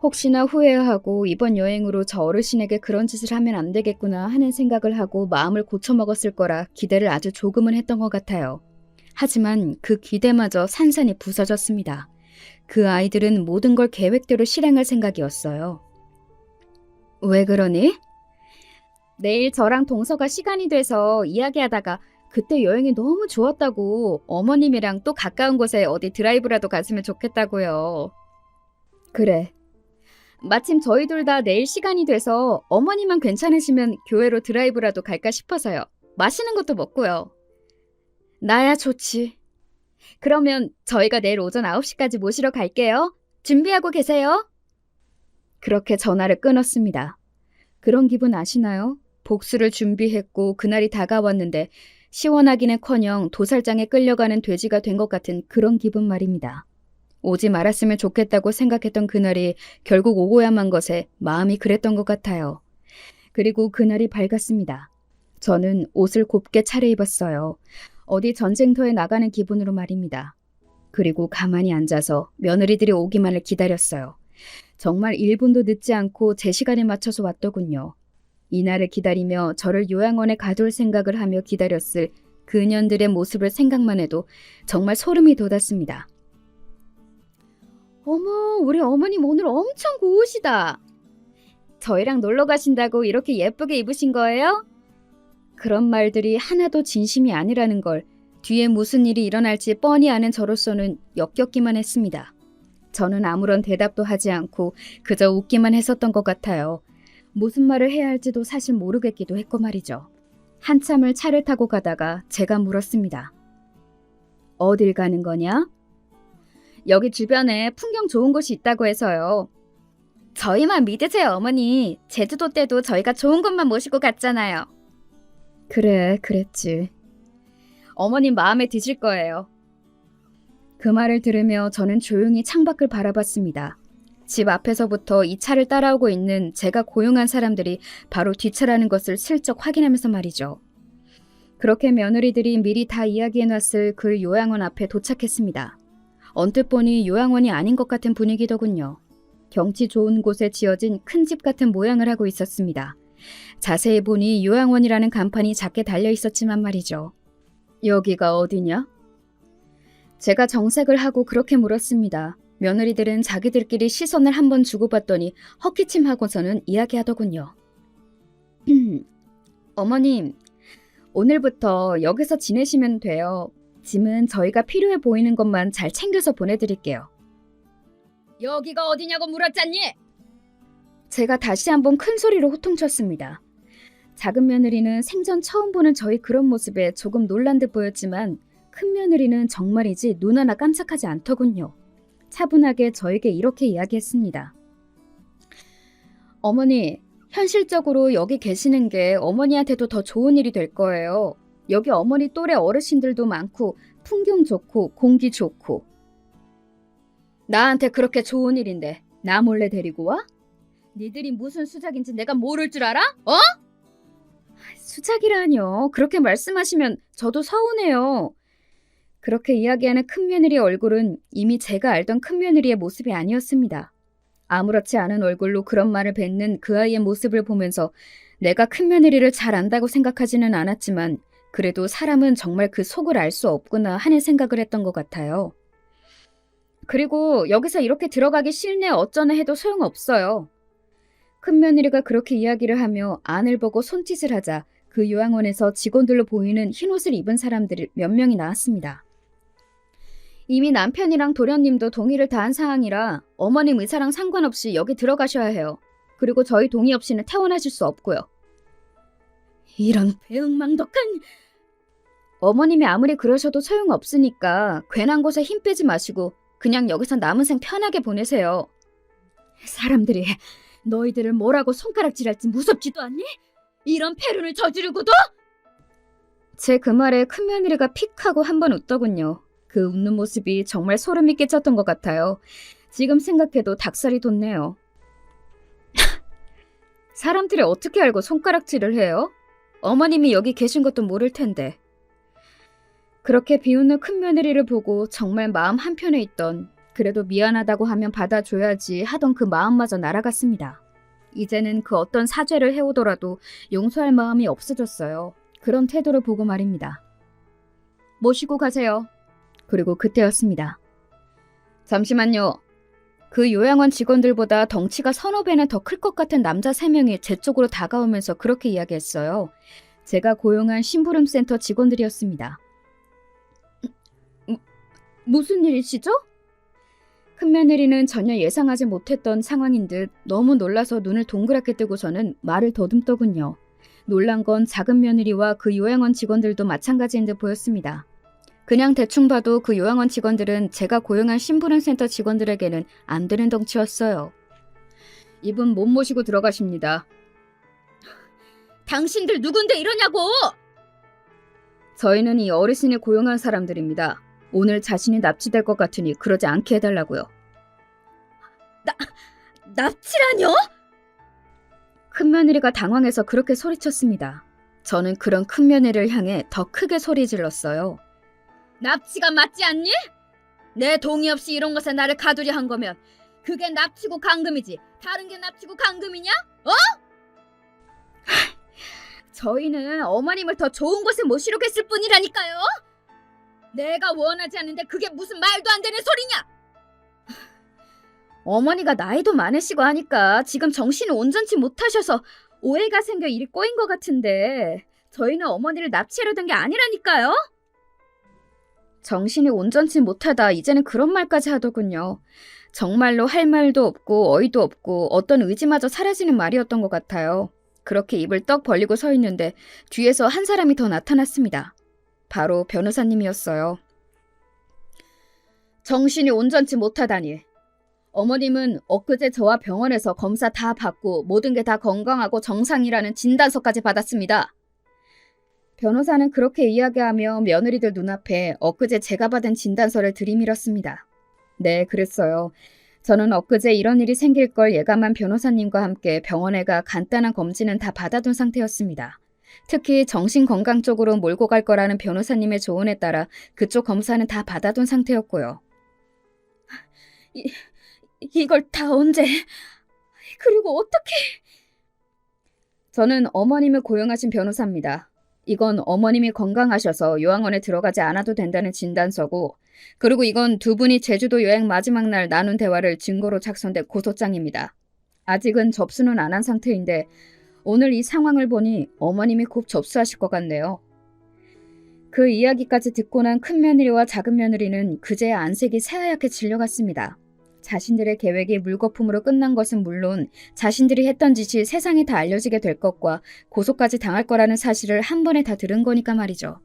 혹시나 후회하고 이번 여행으로 저 어르신에게 그런 짓을 하면 안 되겠구나 하는 생각을 하고 마음을 고쳐먹었을 거라 기대를 아주 조금은 했던 것 같아요. 하지만 그 기대마저 산산이 부서졌습니다. 그 아이들은 모든 걸 계획대로 실행할 생각이었어요. 왜 그러니? 내일 저랑 동서가 시간이 돼서 이야기하다가 그때 여행이 너무 좋았다고 어머님이랑 또 가까운 곳에 어디 드라이브라도 갔으면 좋겠다고요. 그래. 마침 저희 둘 다 내일 시간이 돼서 어머니만 괜찮으시면 교회로 드라이브라도 갈까 싶어서요. 맛있는 것도 먹고요. 나야 좋지. 그러면 저희가 내일 오전 9시까지 모시러 갈게요. 준비하고 계세요. 그렇게 전화를 끊었습니다. 그런 기분 아시나요? 복수를 준비했고 그날이 다가왔는데 시원하기는커녕 도살장에 끌려가는 돼지가 된 것 같은 그런 기분 말입니다. 오지 말았으면 좋겠다고 생각했던 그날이 결국 오고야만 것에 마음이 그랬던 것 같아요. 그리고 그날이 밝았습니다. 저는 옷을 곱게 차려입었어요. 어디 전쟁터에 나가는 기분으로 말입니다. 그리고 가만히 앉아서 며느리들이 오기만을 기다렸어요. 정말 1분도 늦지 않고 제 시간에 맞춰서 왔더군요. 이날을 기다리며 저를 요양원에 가둘 생각을 하며 기다렸을 그년들의 모습을 생각만 해도 정말 소름이 돋았습니다. 어머, 우리 어머님 오늘 엄청 고우시다. 저희랑 놀러 가신다고 이렇게 예쁘게 입으신 거예요? 그런 말들이 하나도 진심이 아니라는 걸 뒤에 무슨 일이 일어날지 뻔히 아는 저로서는 역겹기만 했습니다. 저는 아무런 대답도 하지 않고 그저 웃기만 했었던 것 같아요. 무슨 말을 해야 할지도 사실 모르겠기도 했고 말이죠. 한참을 차를 타고 가다가 제가 물었습니다. 어딜 가는 거냐? 여기 주변에 풍경 좋은 곳이 있다고 해서요. 저희만 믿으세요, 어머니. 제주도 때도 저희가 좋은 곳만 모시고 갔잖아요. 그래, 그랬지. 어머님 마음에 드실 거예요. 그 말을 들으며 저는 조용히 창밖을 바라봤습니다. 집 앞에서부터 이 차를 따라오고 있는 제가 고용한 사람들이 바로 뒷차라는 것을 슬쩍 확인하면서 말이죠. 그렇게 며느리들이 미리 다 이야기해놨을 그 요양원 앞에 도착했습니다. 언뜻 보니 요양원이 아닌 것 같은 분위기더군요. 경치 좋은 곳에 지어진 큰 집 같은 모양을 하고 있었습니다. 자세히 보니 요양원이라는 간판이 작게 달려 있었지만 말이죠. 여기가 어디냐? 제가 정색을 하고 그렇게 물었습니다. 며느리들은 자기들끼리 시선을 한번 주고받더니 헛기침하고서는 이야기하더군요. 어머님, 오늘부터 여기서 지내시면 돼요. 짐은 저희가 필요해 보이는 것만 잘 챙겨서 보내드릴게요. 여기가 어디냐고 물었잖니? 제가 다시 한번 큰 소리로 호통쳤습니다. 작은 며느리는 생전 처음 보는 저희 그런 모습에 조금 놀란 듯 보였지만 큰 며느리는 정말이지 눈 하나 깜짝하지 않더군요. 차분하게 저에게 이렇게 이야기했습니다. 어머니, 현실적으로 여기 계시는 게 어머니한테도 더 좋은 일이 될 거예요. 여기 어머니 또래 어르신들도 많고 풍경 좋고 공기 좋고. 나한테 그렇게 좋은 일인데 나 몰래 데리고 와? 니들이 무슨 수작인지 내가 모를 줄 알아? 어? 수작이라뇨. 그렇게 말씀하시면 저도 서운해요. 그렇게 이야기하는 큰며느리의 얼굴은 이미 제가 알던 큰며느리의 모습이 아니었습니다. 아무렇지 않은 얼굴로 그런 말을 뱉는 그 아이의 모습을 보면서 내가 큰며느리를 잘 안다고 생각하지는 않았지만 그래도 사람은 정말 그 속을 알 수 없구나 하는 생각을 했던 것 같아요. 그리고 여기서 이렇게 들어가기 싫네 어쩌네 해도 소용없어요. 큰며느리가 그렇게 이야기를 하며 안을 보고 손짓을 하자 그 요양원에서 직원들로 보이는 흰옷을 입은 사람들이 몇 명이 나왔습니다. 이미 남편이랑 도련님도 동의를 다한 상황이라 어머님 의사랑 상관없이 여기 들어가셔야 해요. 그리고 저희 동의 없이는 퇴원하실 수 없고요. 이런 배은망덕한... 어머님이 아무리 그러셔도 소용없으니까 괜한 곳에 힘 빼지 마시고 그냥 여기서 남은 생 편하게 보내세요. 사람들이 너희들을 뭐라고 손가락질할지 무섭지도 않니? 이런 패륜을 저지르고도? 제 그 말에 큰며느리가 픽하고 한번 웃더군요. 그 웃는 모습이 정말 소름이 끼쳤던 것 같아요. 지금 생각해도 닭살이 돋네요. 사람들이 어떻게 알고 손가락질을 해요? 어머님이 여기 계신 것도 모를 텐데. 그렇게 비웃는 큰며느리를 보고 정말 마음 한편에 있던, 그래도 미안하다고 하면 받아줘야지 하던 그 마음마저 날아갔습니다. 이제는 그 어떤 사죄를 해오더라도 용서할 마음이 없어졌어요. 그런 태도를 보고 말입니다. 모시고 가세요. 그리고 그때였습니다. 잠시만요. 그 요양원 직원들보다 덩치가 서너 배는 더 클 것 같은 남자 3명이 제 쪽으로 다가오면서 그렇게 이야기했어요. 제가 고용한 심부름센터 직원들이었습니다. 무슨 일이시죠? 큰며느리는 전혀 예상하지 못했던 상황인 듯 너무 놀라서 눈을 동그랗게 뜨고서는 말을 더듬더군요. 놀란 건 작은 며느리와 그 요양원 직원들도 마찬가지인 듯 보였습니다. 그냥 대충 봐도 그 요양원 직원들은 제가 고용한 심부름센터 직원들에게는 안 되는 덩치였어요. 이분 못 모시고 들어가십니다. 당신들 누군데 이러냐고! 저희는 이 어르신이 고용한 사람들입니다. 오늘 자신이 납치될 것 같으니 그러지 않게 해달라고요. 납치라뇨? 큰며느리가 당황해서 그렇게 소리쳤습니다. 저는 그런 큰며느리를 향해 더 크게 소리 질렀어요. 납치가 맞지 않니? 내 동의 없이 이런 것에 나를 가두려 한 거면 그게 납치고 감금이지 다른 게 납치고 감금이냐? 어? 저희는 어머님을 더 좋은 곳에 모시려고 했을 뿐이라니까요. 내가 원하지 않는데 그게 무슨 말도 안 되는 소리냐? 어머니가 나이도 많으시고 하니까 지금 정신을 온전치 못하셔서 오해가 생겨 일이 꼬인 것 같은데 저희는 어머니를 납치하려던 게 아니라니까요. 정신이 온전치 못하다 이제는 그런 말까지 하더군요. 정말로 할 말도 없고 어이도 없고 어떤 의지마저 사라지는 말이었던 것 같아요. 그렇게 입을 떡 벌리고 서 있는데 뒤에서 한 사람이 더 나타났습니다. 바로 변호사님이었어요. 정신이 온전치 못하다니. 어머님은 엊그제 저와 병원에서 검사 다 받고 모든 게 다 건강하고 정상이라는 진단서까지 받았습니다. 변호사는 그렇게 이야기하며 며느리들 눈앞에 엊그제 제가 받은 진단서를 들이밀었습니다. 네, 그랬어요. 저는 엊그제 이런 일이 생길 걸 예감한 변호사님과 함께 병원에 가 간단한 검진은 다 받아둔 상태였습니다. 특히 정신건강 쪽으로 몰고 갈 거라는 변호사님의 조언에 따라 그쪽 검사는 다 받아둔 상태였고요. 이걸 다 언제? 그리고 어떻게? 저는 어머님을 고용하신 변호사입니다. 이건 어머님이 건강하셔서 요양원에 들어가지 않아도 된다는 진단서고, 그리고 이건 두 분이 제주도 여행 마지막 날 나눈 대화를 증거로 작성된 고소장입니다. 아직은 접수는 안 한 상태인데 오늘 이 상황을 보니 어머님이 곧 접수하실 것 같네요. 그 이야기까지 듣고 난 큰며느리와 작은며느리는 그제야 안색이 새하얗게 질려갔습니다. 자신들의 계획이 물거품으로 끝난 것은 물론 자신들이 했던 짓이 세상에 다 알려지게 될 것과 고소까지 당할 거라는 사실을 한 번에 다 들은 거니까 말이죠.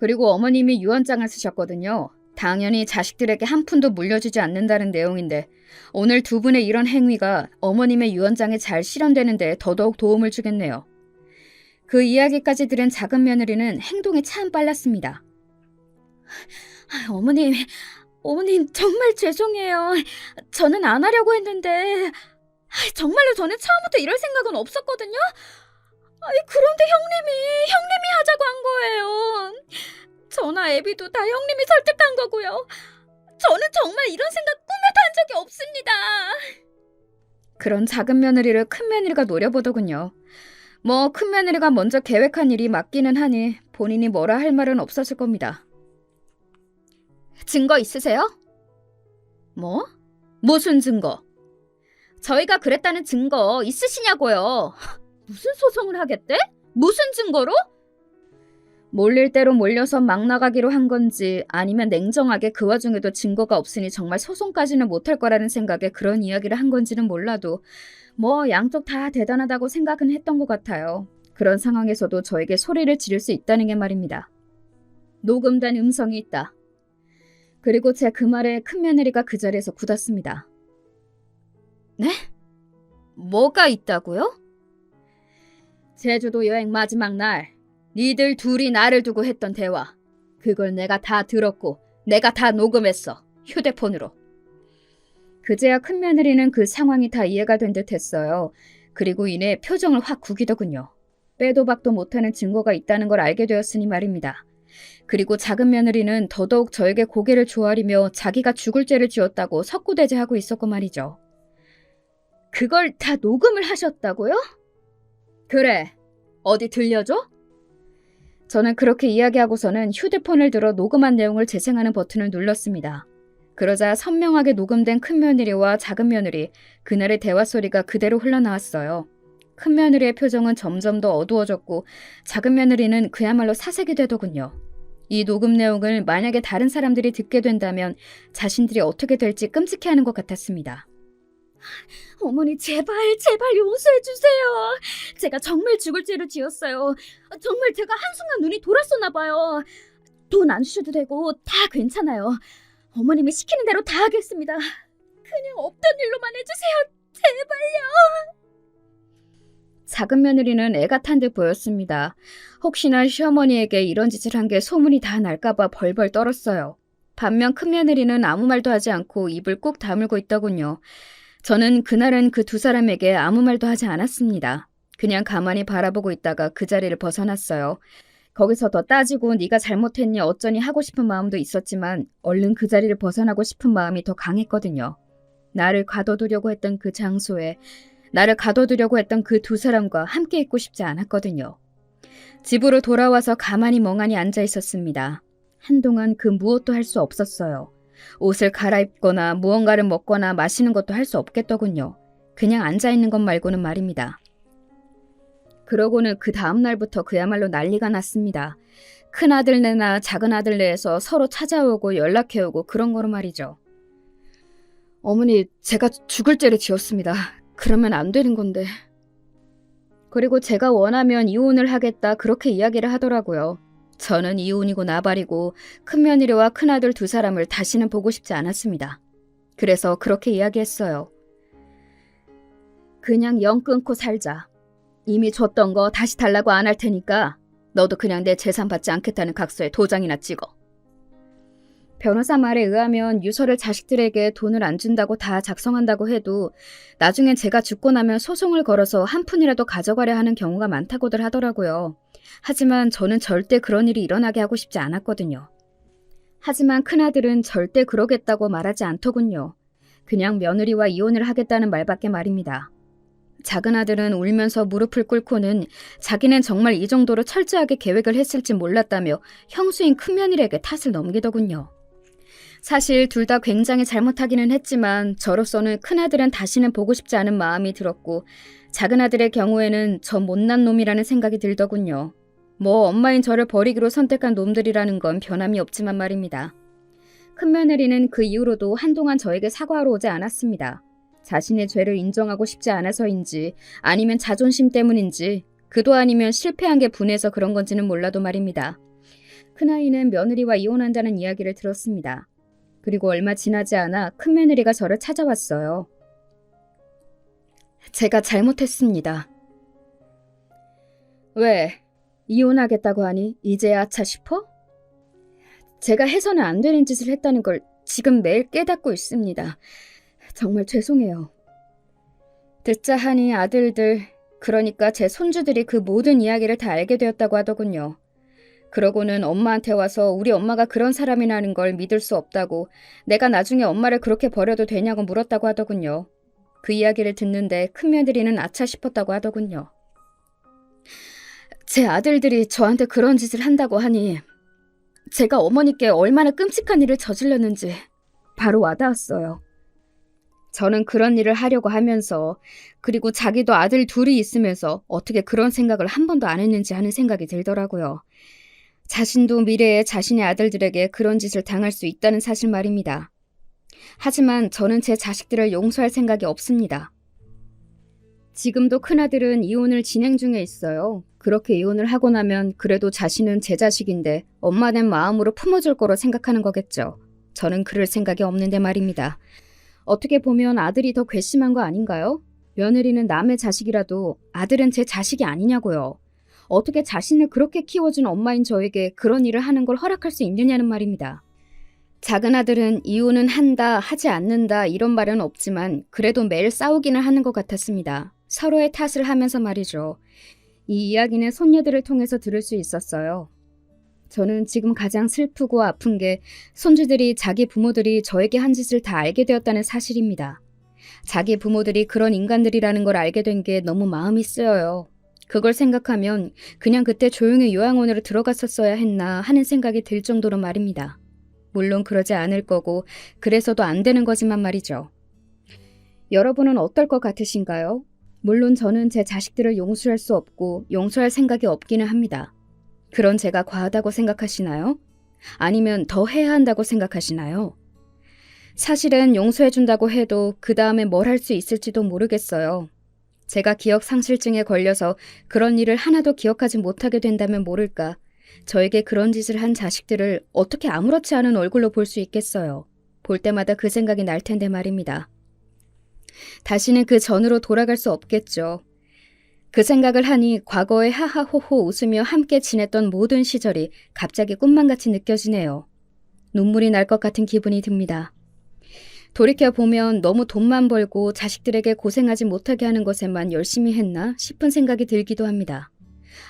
그리고 어머님이 유언장을 쓰셨거든요. 당연히 자식들에게 한 푼도 물려주지 않는다는 내용인데 오늘 두 분의 이런 행위가 어머님의 유언장에 잘 실현되는 데 더더욱 도움을 주겠네요. 그 이야기까지 들은 작은 며느리는 행동이 참 빨랐습니다. 어머님 정말 죄송해요. 저는 안 하려고 했는데 정말로 저는 처음부터 이럴 생각은 없었거든요. 그런데 형님이 하자고 한 거예요. 저나 애비도 다 형님이 설득한 거고요. 저는 정말 이런 생각 꿈에도 한 적이 없습니다. 그런 작은 며느리를 큰 며느리가 노려보더군요. 뭐 큰 며느리가 먼저 계획한 일이 맞기는 하니 본인이 뭐라 할 말은 없었을 겁니다. 증거 있으세요? 뭐? 무슨 증거? 저희가 그랬다는 증거 있으시냐고요. 무슨 소송을 하겠대? 무슨 증거로? 몰릴 대로 몰려서 막 나가기로 한 건지 아니면 냉정하게 그 와중에도 증거가 없으니 정말 소송까지는 못할 거라는 생각에 그런 이야기를 한 건지는 몰라도 뭐 양쪽 다 대단하다고 생각은 했던 것 같아요. 그런 상황에서도 저에게 소리를 지를 수 있다는 게 말입니다. 녹음된 음성이 있다. 그리고 제 그 말에 큰며느리가 그 자리에서 굳었습니다. 네? 뭐가 있다고요? 제주도 여행 마지막 날 니들 둘이 나를 두고 했던 대화. 그걸 내가 다 들었고 내가 다 녹음했어. 휴대폰으로. 그제야 큰며느리는 그 상황이 다 이해가 된 듯 했어요. 그리고 이내 표정을 확 구기더군요. 빼도 박도 못하는 증거가 있다는 걸 알게 되었으니 말입니다. 그리고 작은 며느리는 더더욱 저에게 고개를 조아리며 자기가 죽을 죄를 지었다고 석구대죄하고 있었고 말이죠. 그걸 다 녹음을 하셨다고요? 그래. 어디 들려줘? 저는 그렇게 이야기하고서는 휴대폰을 들어 녹음한 내용을 재생하는 버튼을 눌렀습니다. 그러자 선명하게 녹음된 큰며느리와 작은며느리, 그날의 대화 소리가 그대로 흘러나왔어요. 큰며느리의 표정은 점점 더 어두워졌고 작은며느리는 그야말로 사색이 되더군요. 이 녹음 내용을 만약에 다른 사람들이 듣게 된다면 자신들이 어떻게 될지 끔찍해하는 것 같았습니다. 어머니 제발 용서해 주세요. 제가 정말 죽을 죄를 지었어요. 정말 제가 한순간 눈이 돌았었나 봐요. 돈 안 주셔도 되고 다 괜찮아요. 어머님이 시키는 대로 다 하겠습니다. 그냥 없던 일로만 해주세요. 제발요. 작은 며느리는 애가 탄 듯 보였습니다. 혹시나 시어머니에게 이런 짓을 한 게 소문이 다 날까봐 벌벌 떨었어요. 반면 큰 며느리는 아무 말도 하지 않고 입을 꾹 다물고 있더군요. 저는 그날은 그 두 사람에게 아무 말도 하지 않았습니다. 그냥 가만히 바라보고 있다가 그 자리를 벗어났어요. 거기서 더 따지고 네가 잘못했니 어쩌니 하고 싶은 마음도 있었지만 얼른 그 자리를 벗어나고 싶은 마음이 더 강했거든요. 나를 가둬두려고 했던 그 장소에 나를 가둬두려고 했던 그 두 사람과 함께 있고 싶지 않았거든요. 집으로 돌아와서 가만히 멍하니 앉아 있었습니다. 한동안 그 무엇도 할 수 없었어요. 옷을 갈아입거나 무언가를 먹거나 마시는 것도 할 수 없겠더군요. 그냥 앉아있는 것 말고는 말입니다. 그러고는 그 다음 날부터 그야말로 난리가 났습니다. 큰아들네나 작은아들네에서 서로 찾아오고 연락해오고 그런 거로 말이죠. 어머니, 제가 죽을 죄를 지었습니다. 그러면 안 되는 건데. 그리고 제가 원하면 이혼을 하겠다 그렇게 이야기를 하더라고요. 저는 이혼이고 나발이고 큰며느리와 큰아들 두 사람을 다시는 보고 싶지 않았습니다. 그래서 그렇게 이야기했어요. 그냥 영 끊고 살자. 이미 줬던 거 다시 달라고 안 할 테니까 너도 그냥 내 재산 받지 않겠다는 각서에 도장이나 찍어. 변호사 말에 의하면 유서를 자식들에게 돈을 안 준다고 다 작성한다고 해도 나중엔 제가 죽고 나면 소송을 걸어서 한 푼이라도 가져가려 하는 경우가 많다고들 하더라고요. 하지만 저는 절대 그런 일이 일어나게 하고 싶지 않았거든요. 하지만 큰아들은 절대 그러겠다고 말하지 않더군요. 그냥 며느리와 이혼을 하겠다는 말밖에 말입니다. 작은아들은 울면서 무릎을 꿇고는 자기는 정말 이 정도로 철저하게 계획을 했을지 몰랐다며 형수인 큰며느리에게 탓을 넘기더군요. 사실 둘 다 굉장히 잘못하기는 했지만 저로서는 큰아들은 다시는 보고 싶지 않은 마음이 들었고 작은아들의 경우에는 저 못난 놈이라는 생각이 들더군요. 뭐 엄마인 저를 버리기로 선택한 놈들이라는 건 변함이 없지만 말입니다. 큰며느리는 그 이후로도 한동안 저에게 사과하러 오지 않았습니다. 자신의 죄를 인정하고 싶지 않아서인지 아니면 자존심 때문인지 그도 아니면 실패한 게 분해서 그런 건지는 몰라도 말입니다. 큰아이는 며느리와 이혼한다는 이야기를 들었습니다. 그리고 얼마 지나지 않아 큰며느리가 저를 찾아왔어요. 제가 잘못했습니다. 왜? 이혼하겠다고 하니 이제야 아차 싶어? 제가 해서는 안 되는 짓을 했다는 걸 지금 매일 깨닫고 있습니다. 정말 죄송해요. 듣자 하니 아들들, 그러니까 제 손주들이 그 모든 이야기를 다 알게 되었다고 하더군요. 그러고는 엄마한테 와서 우리 엄마가 그런 사람이라는 걸 믿을 수 없다고 내가 나중에 엄마를 그렇게 버려도 되냐고 물었다고 하더군요. 그 이야기를 듣는데 큰며느리는 아차 싶었다고 하더군요. 제 아들들이 저한테 그런 짓을 한다고 하니 제가 어머니께 얼마나 끔찍한 일을 저질렀는지 바로 와닿았어요. 저는 그런 일을 하려고 하면서 그리고 자기도 아들 둘이 있으면서 어떻게 그런 생각을 한 번도 안 했는지 하는 생각이 들더라고요. 자신도 미래에 자신의 아들들에게 그런 짓을 당할 수 있다는 사실 말입니다. 하지만 저는 제 자식들을 용서할 생각이 없습니다. 지금도 큰아들은 이혼을 진행 중에 있어요. 그렇게 이혼을 하고 나면 그래도 자신은 제 자식인데 엄마 된 마음으로 품어줄 거로 생각하는 거겠죠. 저는 그럴 생각이 없는데 말입니다. 어떻게 보면 아들이 더 괘씸한 거 아닌가요? 며느리는 남의 자식이라도 아들은 제 자식이 아니냐고요. 어떻게 자신을 그렇게 키워준 엄마인 저에게 그런 일을 하는 걸 허락할 수 있느냐는 말입니다. 작은 아들은 이혼은 한다, 하지 않는다 이런 말은 없지만 그래도 매일 싸우기는 하는 것 같았습니다. 서로의 탓을 하면서 말이죠. 이 이야기는 손녀들을 통해서 들을 수 있었어요. 저는 지금 가장 슬프고 아픈 게 손주들이 자기 부모들이 저에게 한 짓을 다 알게 되었다는 사실입니다. 자기 부모들이 그런 인간들이라는 걸 알게 된 게 너무 마음이 쓰여요. 그걸 생각하면 그냥 그때 조용히 요양원으로 들어갔었어야 했나 하는 생각이 들 정도로 말입니다. 물론 그러지 않을 거고 그래서도 안 되는 거지만 말이죠. 여러분은 어떨 것 같으신가요? 물론 저는 제 자식들을 용서할 수 없고 용서할 생각이 없기는 합니다. 그런 제가 과하다고 생각하시나요? 아니면 더 해야 한다고 생각하시나요? 사실은 용서해준다고 해도 그 다음에 뭘 할 수 있을지도 모르겠어요. 제가 기억 상실증에 걸려서 그런 일을 하나도 기억하지 못하게 된다면 모를까. 저에게 그런 짓을 한 자식들을 어떻게 아무렇지 않은 얼굴로 볼 수 있겠어요. 볼 때마다 그 생각이 날 텐데 말입니다. 다시는 그 전으로 돌아갈 수 없겠죠. 그 생각을 하니 과거에 하하호호 웃으며 함께 지냈던 모든 시절이 갑자기 꿈만같이 느껴지네요. 눈물이 날 것 같은 기분이 듭니다. 돌이켜보면 너무 돈만 벌고 자식들에게 고생하지 못하게 하는 것에만 열심히 했나 싶은 생각이 들기도 합니다.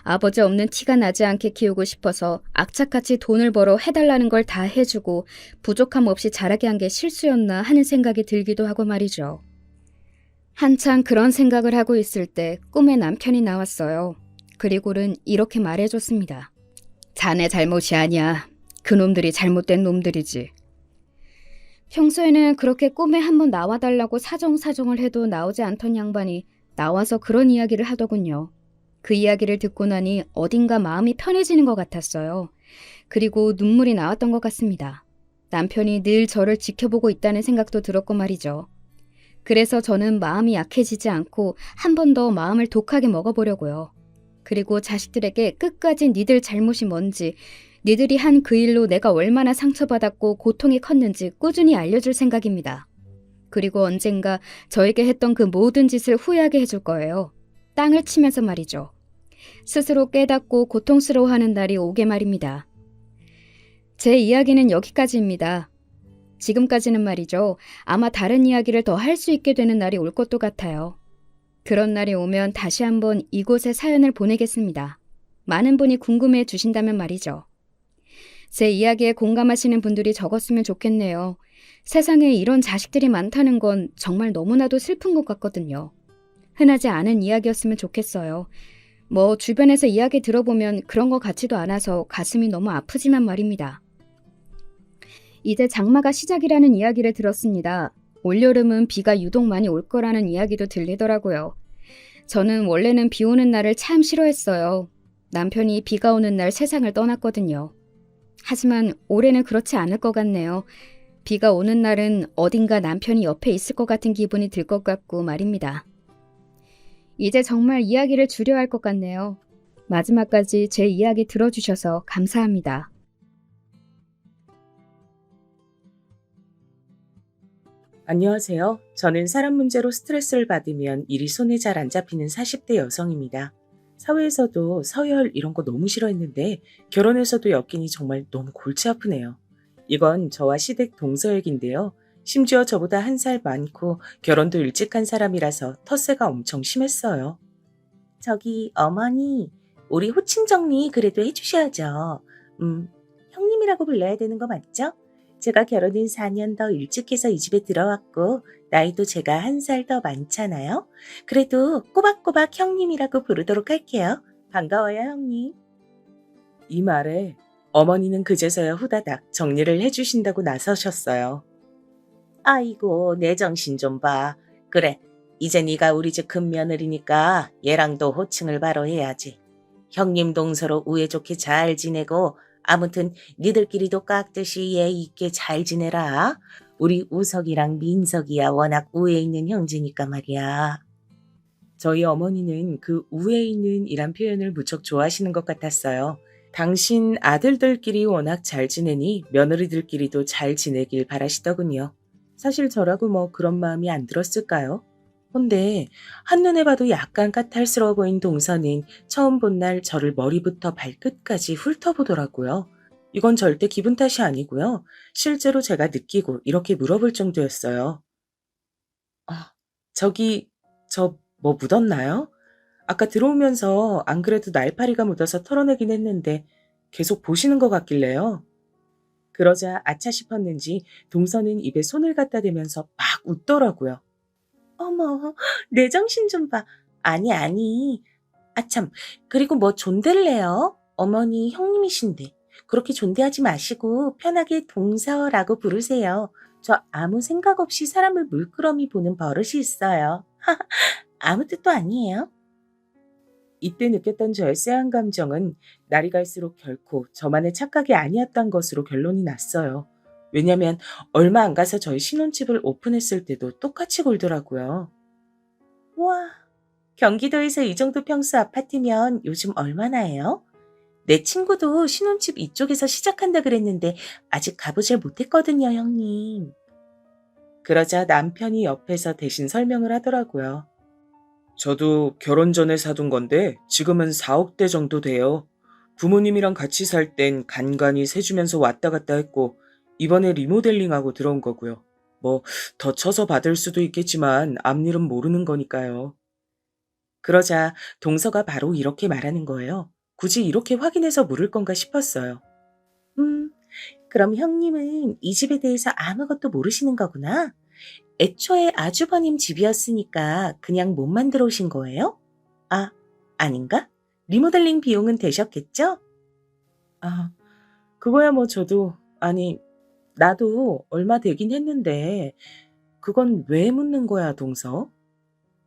아버지 없는 티가 나지 않게 키우고 싶어서 악착같이 돈을 벌어 해달라는 걸 다 해주고 부족함 없이 자라게 한 게 실수였나 하는 생각이 들기도 하고 말이죠. 한창 그런 생각을 하고 있을 때 꿈에 남편이 나왔어요. 그리고는 이렇게 말해줬습니다. 자네 잘못이 아니야. 그놈들이 잘못된 놈들이지. 평소에는 그렇게 꿈에 한번 나와달라고 사정사정을 해도 나오지 않던 양반이 나와서 그런 이야기를 하더군요. 그 이야기를 듣고 나니 어딘가 마음이 편해지는 것 같았어요. 그리고 눈물이 나왔던 것 같습니다. 남편이 늘 저를 지켜보고 있다는 생각도 들었고 말이죠. 그래서 저는 마음이 약해지지 않고 한 번 더 마음을 독하게 먹어보려고요. 그리고 자식들에게 끝까지 니들 잘못이 뭔지, 니들이 한 그 일로 내가 얼마나 상처받았고 고통이 컸는지 꾸준히 알려줄 생각입니다. 그리고 언젠가 저에게 했던 그 모든 짓을 후회하게 해줄 거예요. 땅을 치면서 말이죠. 스스로 깨닫고 고통스러워하는 날이 오게 말입니다. 제 이야기는 여기까지입니다. 지금까지는 말이죠. 아마 다른 이야기를 더 할 수 있게 되는 날이 올 것도 같아요. 그런 날이 오면 다시 한번 이곳에 사연을 보내겠습니다. 많은 분이 궁금해 주신다면 말이죠. 제 이야기에 공감하시는 분들이 적었으면 좋겠네요. 세상에 이런 자식들이 많다는 건 정말 너무나도 슬픈 것 같거든요. 흔하지 않은 이야기였으면 좋겠어요. 뭐 주변에서 이야기 들어보면 그런 것 같지도 않아서 가슴이 너무 아프지만 말입니다. 이제 장마가 시작이라는 이야기를 들었습니다. 올여름은 비가 유독 많이 올 거라는 이야기도 들리더라고요. 저는 원래는 비 오는 날을 참 싫어했어요. 남편이 비가 오는 날 세상을 떠났거든요. 하지만 올해는 그렇지 않을 것 같네요. 비가 오는 날은 어딘가 남편이 옆에 있을 것 같은 기분이 들 것 같고 말입니다. 이제 정말 이야기를 줄여야 할 것 같네요. 마지막까지 제 이야기 들어주셔서 감사합니다. 안녕하세요. 저는 사람 문제로 스트레스를 받으면 일이 손에 잘 안 잡히는 40대 여성입니다. 사회에서도 서열 이런 거 너무 싫어했는데 결혼해서도 엮이니 정말 너무 골치 아프네요. 이건 저와 시댁 동서역인데요. 심지어 저보다 한 살 많고 결혼도 일찍 한 사람이라서 텃세가 엄청 심했어요. 저기 어머니, 우리 호칭 정리 그래도 해주셔야죠. 형님이라고 불러야 되는 거 맞죠? 제가 결혼은 4년 더 일찍 해서 이 집에 들어왔고 나이도 제가 한 살 더 많잖아요. 그래도 꼬박꼬박 형님이라고 부르도록 할게요. 반가워요, 형님. 이 말에 어머니는 그제서야 후다닥 정리를 해주신다고 나서셨어요. 아이고, 내 정신 좀 봐. 그래, 이제 네가 우리 집 큰며느리니까 얘랑도 호칭을 바로 해야지. 형님 동서로 우애 좋게 잘 지내고 아무튼 니들끼리도 깍듯이 예의 있게 잘 지내라. 우리 우석이랑 민석이야 워낙 우애 있는 형제니까 말이야. 저희 어머니는 그 우애 있는 이란 표현을 무척 좋아하시는 것 같았어요. 당신 아들들끼리 워낙 잘 지내니 며느리들끼리도 잘 지내길 바라시더군요. 사실 저라고 뭐 그런 마음이 안 들었을까요? 근데 한눈에 봐도 약간 까탈스러워 보인 동서는 처음 본 날 저를 머리부터 발끝까지 훑어보더라고요. 이건 절대 기분 탓이 아니고요. 실제로 제가 느끼고 이렇게 물어볼 정도였어요. 아, 저기, 저 뭐 묻었나요? 아까 들어오면서 안 그래도 날파리가 묻어서 털어내긴 했는데 계속 보시는 것 같길래요. 그러자 아차 싶었는지 동서는 입에 손을 갖다 대면서 막 웃더라고요. 어머, 내 정신 좀 봐. 아니, 아니. 아참, 그리고 뭐 존대를 해요? 어머니 형님이신데. 그렇게 존대하지 마시고 편하게 동서라고 부르세요. 저 아무 생각 없이 사람을 물끄러미 보는 버릇이 있어요. 아무 뜻도 아니에요. 이때 느꼈던 저의 쎄한 감정은 날이 갈수록 결코 저만의 착각이 아니었던 것으로 결론이 났어요. 왜냐면 얼마 안 가서 저희 신혼집을 오픈했을 때도 똑같이 굴더라고요. 와, 경기도에서 이 정도 평수 아파트면 요즘 얼마나 해요? 내 친구도 신혼집 이쪽에서 시작한다 그랬는데 아직 가보질 못했거든요, 형님. 그러자 남편이 옆에서 대신 설명을 하더라고요. 저도 결혼 전에 사둔 건데 지금은 4억대 정도 돼요. 부모님이랑 같이 살 땐 간간히 세주면서 왔다 갔다 했고 이번에 리모델링하고 들어온 거고요. 뭐 더 쳐서 받을 수도 있겠지만 앞일은 모르는 거니까요. 그러자 동서가 바로 이렇게 말하는 거예요. 굳이 이렇게 확인해서 물을 건가 싶었어요. 음, 그럼 형님은 이 집에 대해서 아무것도 모르시는 거구나? 애초에 아주버님 집이었으니까 그냥 못 만들어 오신 거예요? 아, 아닌가? 리모델링 비용은 되셨겠죠? 아, 그거야 뭐 저도, 아니, 나도 얼마 되긴 했는데, 그건 왜 묻는 거야, 동서?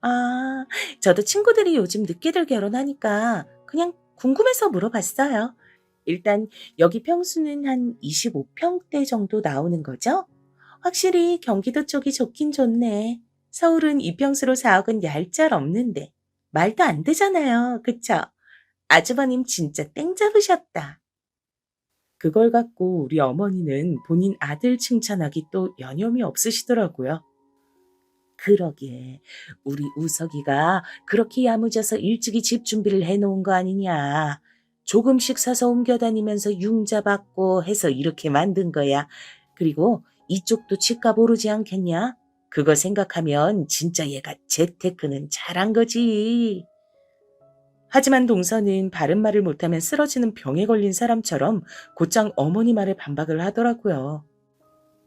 아, 저도 친구들이 요즘 늦게들 결혼하니까 그냥 궁금해서 물어봤어요. 일단 여기 평수는 한 25평대 정도 나오는 거죠? 확실히 경기도 쪽이 좋긴 좋네. 서울은 이평수로 4억은 얄짤 없는데. 말도 안 되잖아요. 그쵸? 아주버님 진짜 땡 잡으셨다. 그걸 갖고 우리 어머니는 본인 아들 칭찬하기 또 여념이 없으시더라고요. 그러게. 우리 우석이가 그렇게 야무져서 일찍이 집 준비를 해놓은 거 아니냐. 조금씩 사서 옮겨 다니면서 융자 받고 해서 이렇게 만든 거야. 그리고 이쪽도 집값 오르지 않겠냐? 그거 생각하면 진짜 얘가 재테크는 잘한 거지. 하지만 동서는 바른 말을 못하면 쓰러지는 병에 걸린 사람처럼 곧장 어머니 말에 반박을 하더라고요.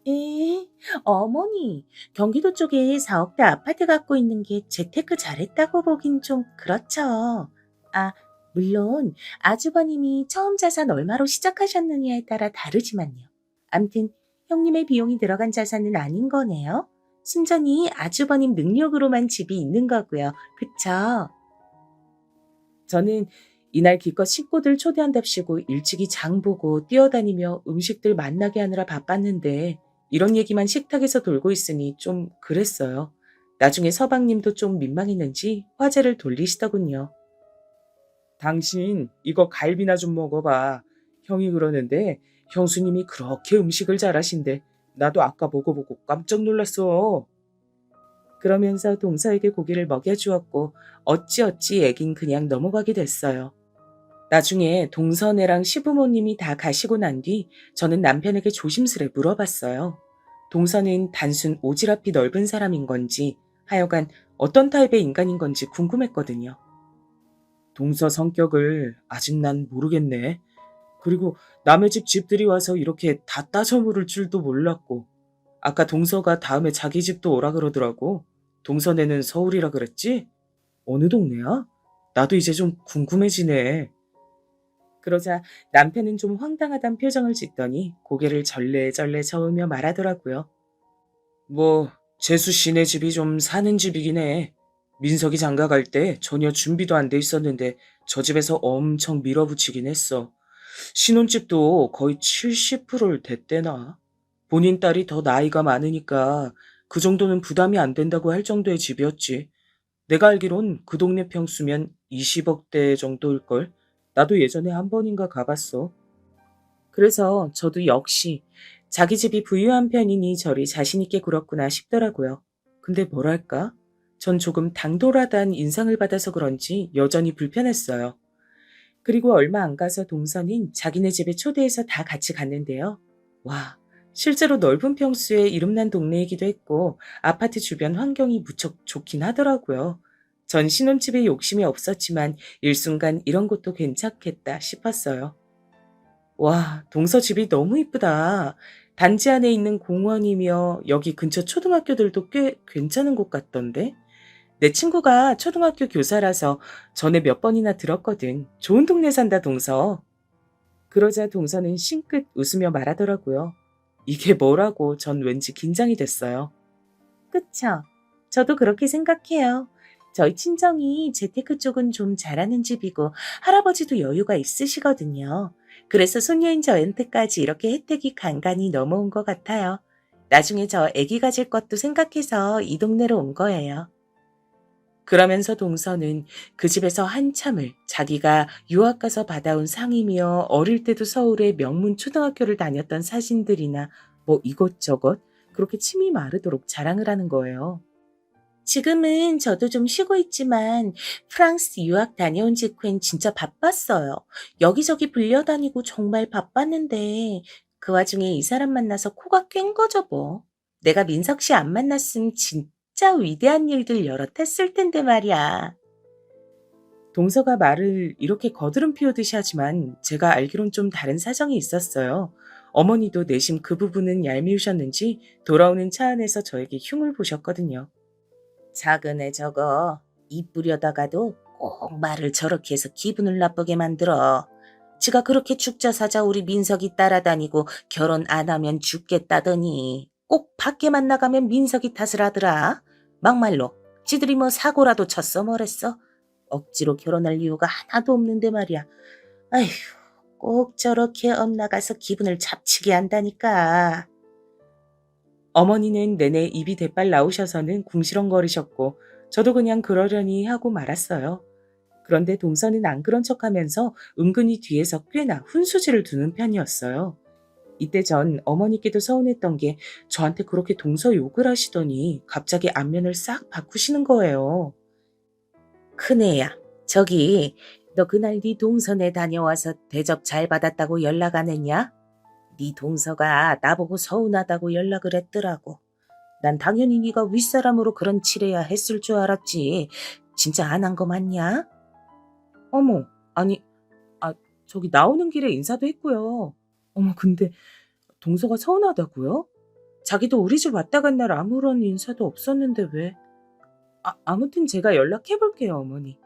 에? 어머니, 경기도 쪽에 4억대 아파트 갖고 있는 게 재테크 잘했다고 보긴 좀 그렇죠. 아, 물론 아주버님이 처음 자산 얼마로 시작하셨느냐에 따라 다르지만요. 암튼 형님의 비용이 들어간 자산은 아닌 거네요. 순전히 아주버님 능력으로만 집이 있는 거고요. 그쵸? 저는 이날 기껏 식구들 초대한답시고 일찍이 장 보고 뛰어다니며 음식들 만나게 하느라 바빴는데 이런 얘기만 식탁에서 돌고 있으니 좀 그랬어요. 나중에 서방님도 좀 민망했는지 화제를 돌리시더군요. 당신 이거 갈비나 좀 먹어봐. 형이 그러는데 형수님이 그렇게 음식을 잘하신대. 나도 아까 먹어보고 깜짝 놀랐어. 그러면서 동서에게 고기를 먹여주었고 어찌어찌 얘긴 그냥 넘어가게 됐어요. 나중에 동서네랑 시부모님이 다 가시고 난 뒤 저는 남편에게 조심스레 물어봤어요. 동서는 단순 오지랖이 넓은 사람인 건지 하여간 어떤 타입의 인간인 건지 궁금했거든요. 동서 성격을 아직 난 모르겠네. 그리고 남의 집 집들이 와서 이렇게 다 따져 물을 줄도 몰랐고 아까 동서가 다음에 자기 집도 오라 그러더라고. 동서네는 서울이라 그랬지? 어느 동네야? 나도 이제 좀 궁금해지네. 그러자 남편은 좀 황당하단 표정을 짓더니 고개를 절레절레 저으며 말하더라고요. 뭐 재수 씨네 집이 좀 사는 집이긴 해. 민석이 장가 갈 때 전혀 준비도 안 돼 있었는데 저 집에서 엄청 밀어붙이긴 했어. 신혼집도 거의 70%를 댔대나. 본인 딸이 더 나이가 많으니까 그 정도는 부담이 안 된다고 할 정도의 집이었지. 내가 알기론 그 동네 평수면 20억대 정도일걸. 나도 예전에 한 번인가 가봤어. 그래서 저도 역시 자기 집이 부유한 편이니 저리 자신있게 굴었구나 싶더라고요. 근데 뭐랄까? 전 조금 당돌하다는 인상을 받아서 그런지 여전히 불편했어요. 그리고 얼마 안 가서 동선인 자기네 집에 초대해서 다 같이 갔는데요. 와, 실제로 넓은 평수에 이름난 동네이기도 했고 아파트 주변 환경이 무척 좋긴 하더라고요. 전 신혼집에 욕심이 없었지만 일순간 이런 것도 괜찮겠다 싶었어요. 와, 동서 집이 너무 이쁘다. 단지 안에 있는 공원이며 여기 근처 초등학교들도 꽤 괜찮은 곳 같던데? 내 친구가 초등학교 교사라서 전에 몇 번이나 들었거든. 좋은 동네 산다, 동서. 그러자 동서는 싱긋 웃으며 말하더라고요. 이게 뭐라고 전 왠지 긴장이 됐어요. 그쵸? 저도 그렇게 생각해요. 저희 친정이 재테크 쪽은 좀 잘하는 집이고 할아버지도 여유가 있으시거든요. 그래서 손녀인 저한테까지 이렇게 혜택이 간간히 넘어온 것 같아요. 나중에 저 아기 가질 것도 생각해서 이 동네로 온 거예요. 그러면서 동서는 그 집에서 한참을 자기가 유학 가서 받아온 상이며 어릴 때도 서울의 명문 초등학교를 다녔던 사진들이나 뭐 이것저것 그렇게 침이 마르도록 자랑을 하는 거예요. 지금은 저도 좀 쉬고 있지만 프랑스 유학 다녀온 직후엔 진짜 바빴어요. 여기저기 불려다니고 정말 바빴는데 그 와중에 이 사람 만나서 코가 깬 거죠 뭐. 내가 민석 씨 안 만났으면 진짜 위대한 일들 여럿 했을 텐데 말이야. 동서가 말을 이렇게 거드름 피우듯이 하지만 제가 알기론 좀 다른 사정이 있었어요. 어머니도 내심 그 부분은 얄미우셨는지 돌아오는 차 안에서 저에게 흉을 보셨거든요. 작은 애 저거 이쁘려다가도 꼭 말을 저렇게 해서 기분을 나쁘게 만들어. 지가 그렇게 죽자사자 우리 민석이 따라다니고 결혼 안 하면 죽겠다더니 꼭 밖에만 나가면 민석이 탓을 하더라. 막말로 지들이 뭐 사고라도 쳤어 뭐랬어. 억지로 결혼할 이유가 하나도 없는데 말이야. 아휴, 꼭 저렇게 엇나가서 기분을 잡치게 한다니까. 어머니는 내내 입이 대빨 나오셔서는 궁시렁거리셨고 저도 그냥 그러려니 하고 말았어요. 그런데 동서는 안 그런 척하면서 은근히 뒤에서 꽤나 훈수지를 두는 편이었어요. 이때 전 어머니께도 서운했던 게 저한테 그렇게 동서 욕을 하시더니 갑자기 안면을 싹 바꾸시는 거예요. 큰애야, 저기 너 그날 네 동서네 다녀와서 대접 잘 받았다고 연락 안 했냐? 네 동서가 나보고 서운하다고 연락을 했더라고. 난 당연히 네가 윗사람으로 그런 칠해야 했을 줄 알았지. 진짜 안 한 거 맞냐? 어머, 아니, 아, 저기 나오는 길에 인사도 했고요. 어머, 근데 동서가 서운하다고요? 자기도 우리 집 왔다 간 날 아무런 인사도 없었는데 왜? 아무튼 제가 연락해 볼게요, 어머니.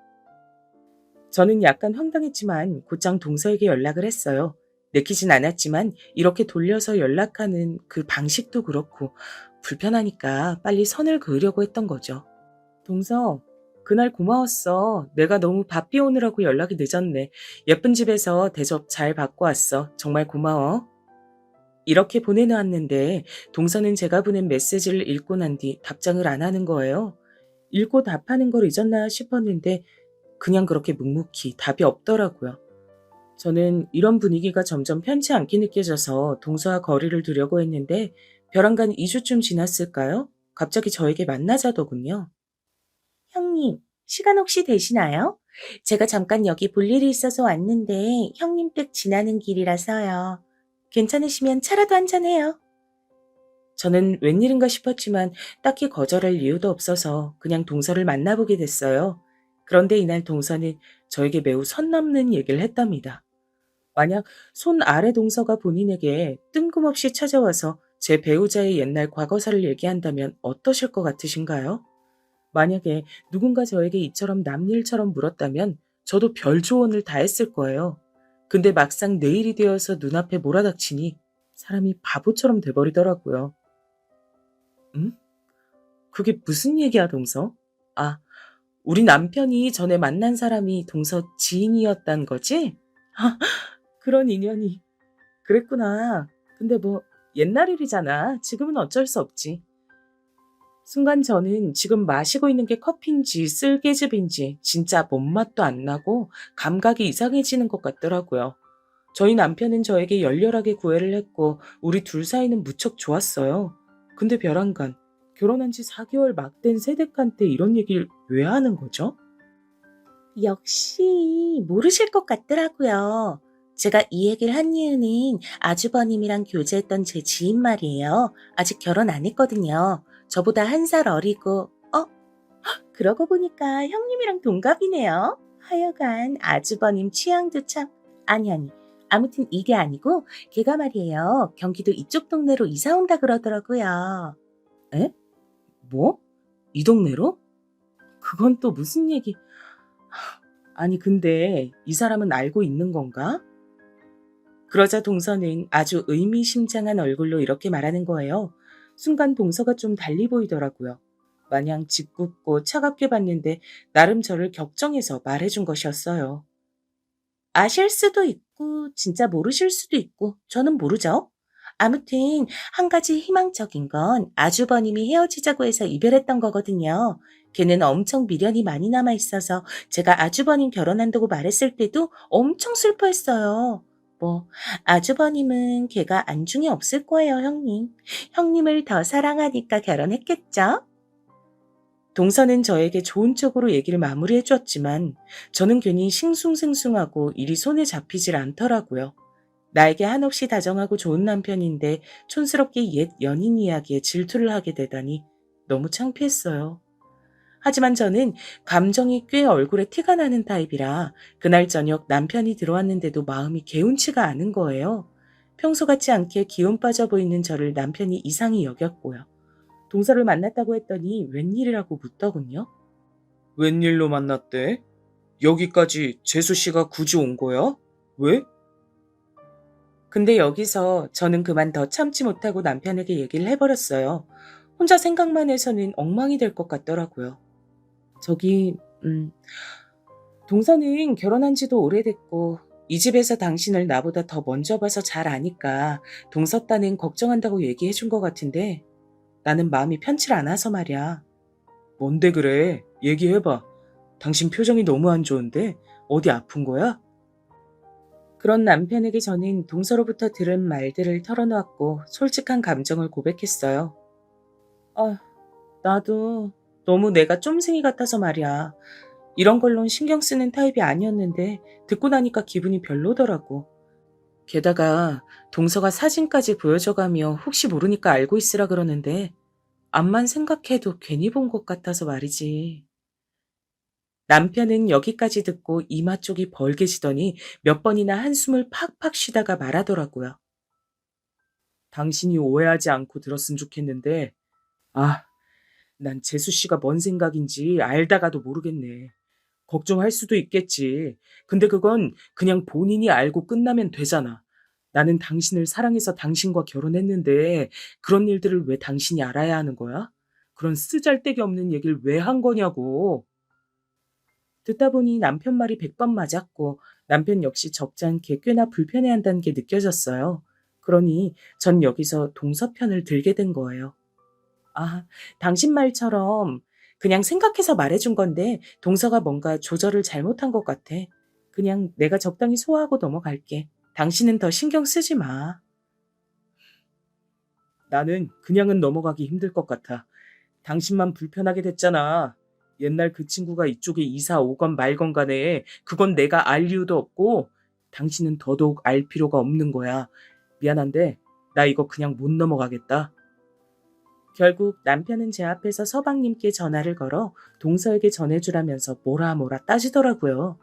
저는 약간 황당했지만 곧장 동서에게 연락을 했어요. 내키진 않았지만 이렇게 돌려서 연락하는 그 방식도 그렇고 불편하니까 빨리 선을 그으려고 했던 거죠. 동서, 그날 고마웠어. 내가 너무 바삐 오느라고 연락이 늦었네. 예쁜 집에서 대접 잘 받고 왔어. 정말 고마워. 이렇게 보내놓았는데 동서는 제가 보낸 메시지를 읽고 난 뒤 답장을 안 하는 거예요. 읽고 답하는 걸 잊었나 싶었는데 그냥 그렇게 묵묵히 답이 없더라고요. 저는 이런 분위기가 점점 편치 않게 느껴져서 동서와 거리를 두려고 했는데 벼랑간 2주쯤 지났을까요? 갑자기 저에게 만나자더군요. 형님, 시간 혹시 되시나요? 제가 잠깐 여기 볼 일이 있어서 왔는데 형님 댁 지나는 길이라서요. 괜찮으시면 차라도 한잔해요. 저는 웬일인가 싶었지만 딱히 거절할 이유도 없어서 그냥 동서를 만나보게 됐어요. 그런데 이날 동서는 저에게 매우 선 넘는 얘기를 했답니다. 만약 손 아래 동서가 본인에게 뜬금없이 찾아와서 제 배우자의 옛날 과거사를 얘기한다면 어떠실 것 같으신가요? 만약에 누군가 저에게 이처럼 남일처럼 물었다면 저도 별 조언을 다 했을 거예요. 근데 막상 내일이 되어서 눈앞에 몰아닥치니 사람이 바보처럼 돼버리더라고요. 응? 그게 무슨 얘기야, 동서? 아, 우리 남편이 전에 만난 사람이 동서 지인이었단 거지? 그런 인연이. 그랬구나. 근데 뭐 옛날 일이잖아. 지금은 어쩔 수 없지. 순간 저는 지금 마시고 있는 게 커피인지 쓸개즙인지 진짜 뭔 맛도 안 나고 감각이 이상해지는 것 같더라고요. 저희 남편은 저에게 열렬하게 구애를 했고 우리 둘 사이는 무척 좋았어요. 근데 벼랑간, 결혼한 지 4개월 막 된 새댁한테 이런 얘기를 왜 하는 거죠? 역시 모르실 것 같더라고요. 제가 이 얘기를 한 이유는 아주버님이랑 교제했던 제 지인 말이에요. 아직 결혼 안 했거든요. 저보다 1살 어리고, 그러고 보니까 형님이랑 동갑이네요. 하여간 아주버님 취향도 참, 아니. 아무튼 이게 아니고, 걔가 말이에요. 경기도 이쪽 동네로 이사 온다 그러더라고요. 에? 뭐? 이 동네로? 그건 또 무슨 얘기? 아니, 근데 이 사람은 알고 있는 건가? 그러자 동서는 아주 의미심장한 얼굴로 이렇게 말하는 거예요. 순간 동서가 좀 달리 보이더라고요. 마냥 짓궂고 차갑게 봤는데 나름 저를 격정해서 말해준 것이었어요. 아실 수도 있고 진짜 모르실 수도 있고 저는 모르죠. 아무튼 한 가지 희망적인 건 아주버님이 헤어지자고 해서 이별했던 거거든요. 걔는 엄청 미련이 많이 남아 있어서 제가 아주버님 결혼한다고 말했을 때도 엄청 슬퍼했어요. 뭐 아주버님은 걔가 안중에 없을 거예요, 형님. 형님을 더 사랑하니까 결혼했겠죠? 동서는 저에게 좋은 쪽으로 얘기를 마무리해 줬지만 저는 괜히 싱숭생숭하고 일이 손에 잡히질 않더라고요. 나에게 한없이 다정하고 좋은 남편인데 촌스럽게 옛 연인 이야기에 질투를 하게 되다니 너무 창피했어요. 하지만 저는 감정이 꽤 얼굴에 티가 나는 타입이라 그날 저녁 남편이 들어왔는데도 마음이 개운치가 않은 거예요. 평소 같지 않게 기운 빠져 보이는 저를 남편이 이상히 여겼고요. 동서를 만났다고 했더니 웬일이라고 묻더군요. 웬일로 만났대? 여기까지 재수 씨가 굳이 온 거야? 왜? 근데 여기서 저는 그만 더 참지 못하고 남편에게 얘기를 해버렸어요. 혼자 생각만 해서는 엉망이 될 것 같더라고요. 저기, 동서는 결혼한 지도 오래됐고, 이 집에서 당신을 나보다 더 먼저 봐서 잘 아니까 동서 따는 걱정한다고 얘기해 준 것 같은데 나는 마음이 편치 않아서 말이야. 뭔데 그래? 얘기해봐. 당신 표정이 너무 안 좋은데? 어디 아픈 거야? 그런 남편에게 저는 동서로부터 들은 말들을 털어놓았고 솔직한 감정을 고백했어요. 아, 나도 너무 내가 쫌생이 같아서 말이야. 이런 걸론 신경 쓰는 타입이 아니었는데 듣고 나니까 기분이 별로더라고. 게다가 동서가 사진까지 보여줘가며 혹시 모르니까 알고 있으라 그러는데 암만 생각해도 괜히 본 것 같아서 말이지. 남편은 여기까지 듣고 이마 쪽이 벌게지더니 몇 번이나 한숨을 팍팍 쉬다가 말하더라고요. 당신이 오해하지 않고 들었으면 좋겠는데, 아, 난 재수 씨가 뭔 생각인지 알다가도 모르겠네. 걱정할 수도 있겠지. 근데 그건 그냥 본인이 알고 끝나면 되잖아. 나는 당신을 사랑해서 당신과 결혼했는데 그런 일들을 왜 당신이 알아야 하는 거야? 그런 쓰잘데기 없는 얘기를 왜 한 거냐고. 듣다 보니 남편 말이 100번 맞았고 남편 역시 적잖게 꽤나 불편해한다는 게 느껴졌어요. 그러니 전 여기서 동서 편을 들게 된 거예요. 아, 당신 말처럼 그냥 생각해서 말해준 건데 동서가 뭔가 조절을 잘못한 것 같아. 그냥 내가 적당히 소화하고 넘어갈게. 당신은 더 신경 쓰지 마. 나는 그냥은 넘어가기 힘들 것 같아. 당신만 불편하게 됐잖아. 옛날 그 친구가 이쪽에 이사 오건 말건 간에 그건 내가 알 이유도 없고 당신은 더더욱 알 필요가 없는 거야. 미안한데 나 이거 그냥 못 넘어가겠다. 결국 남편은 제 앞에서 서방님께 전화를 걸어 동서에게 전해주라면서 뭐라 따지더라고요.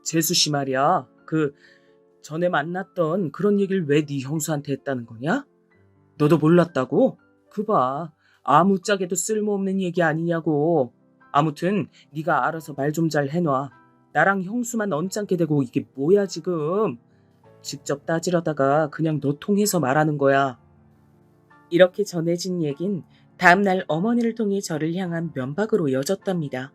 재수 씨 말이야. 전에 만났던 그런 얘기를 왜 네 형수한테 했다는 거냐? 너도 몰랐다고? 그 봐. 아무짝에도 쓸모없는 얘기 아니냐고. 아무튼 네가 알아서 말 좀 잘 해놔. 나랑 형수만 언짢게 되고 이게 뭐야 지금. 직접 따지려다가 그냥 너 통해서 말하는 거야. 이렇게 전해진 얘긴 다음날 어머니를 통해 저를 향한 면박으로 이어졌답니다.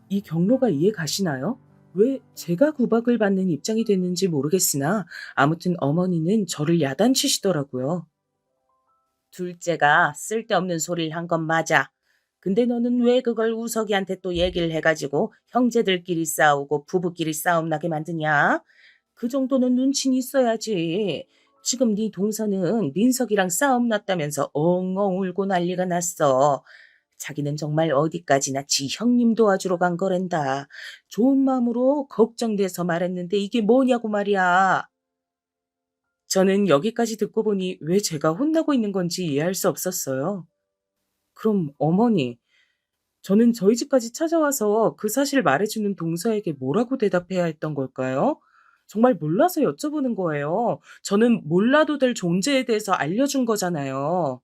이 경로가 이해 가시나요? 왜 제가 구박을 받는 입장이 됐는지 모르겠으나 아무튼 어머니는 저를 야단치시더라고요. 둘째가 쓸데없는 소리를 한 건 맞아. 근데 너는 왜 그걸 우석이한테 또 얘기를 해가지고 형제들끼리 싸우고 부부끼리 싸움 나게 만드냐? 그 정도는 눈치는 있어야지. 지금 네 동서는 민석이랑 싸움 났다면서 엉엉 울고 난리가 났어. 자기는 정말 어디까지나 지 형님 도와주러 간 거랜다. 좋은 마음으로 걱정돼서 말했는데 이게 뭐냐고 말이야. 저는 여기까지 듣고 보니 왜 제가 혼나고 있는 건지 이해할 수 없었어요. 그럼 어머니, 저는 저희 집까지 찾아와서 그 사실을 말해주는 동서에게 뭐라고 대답해야 했던 걸까요? 정말 몰라서 여쭤보는 거예요. 저는 몰라도 될 존재에 대해서 알려준 거잖아요.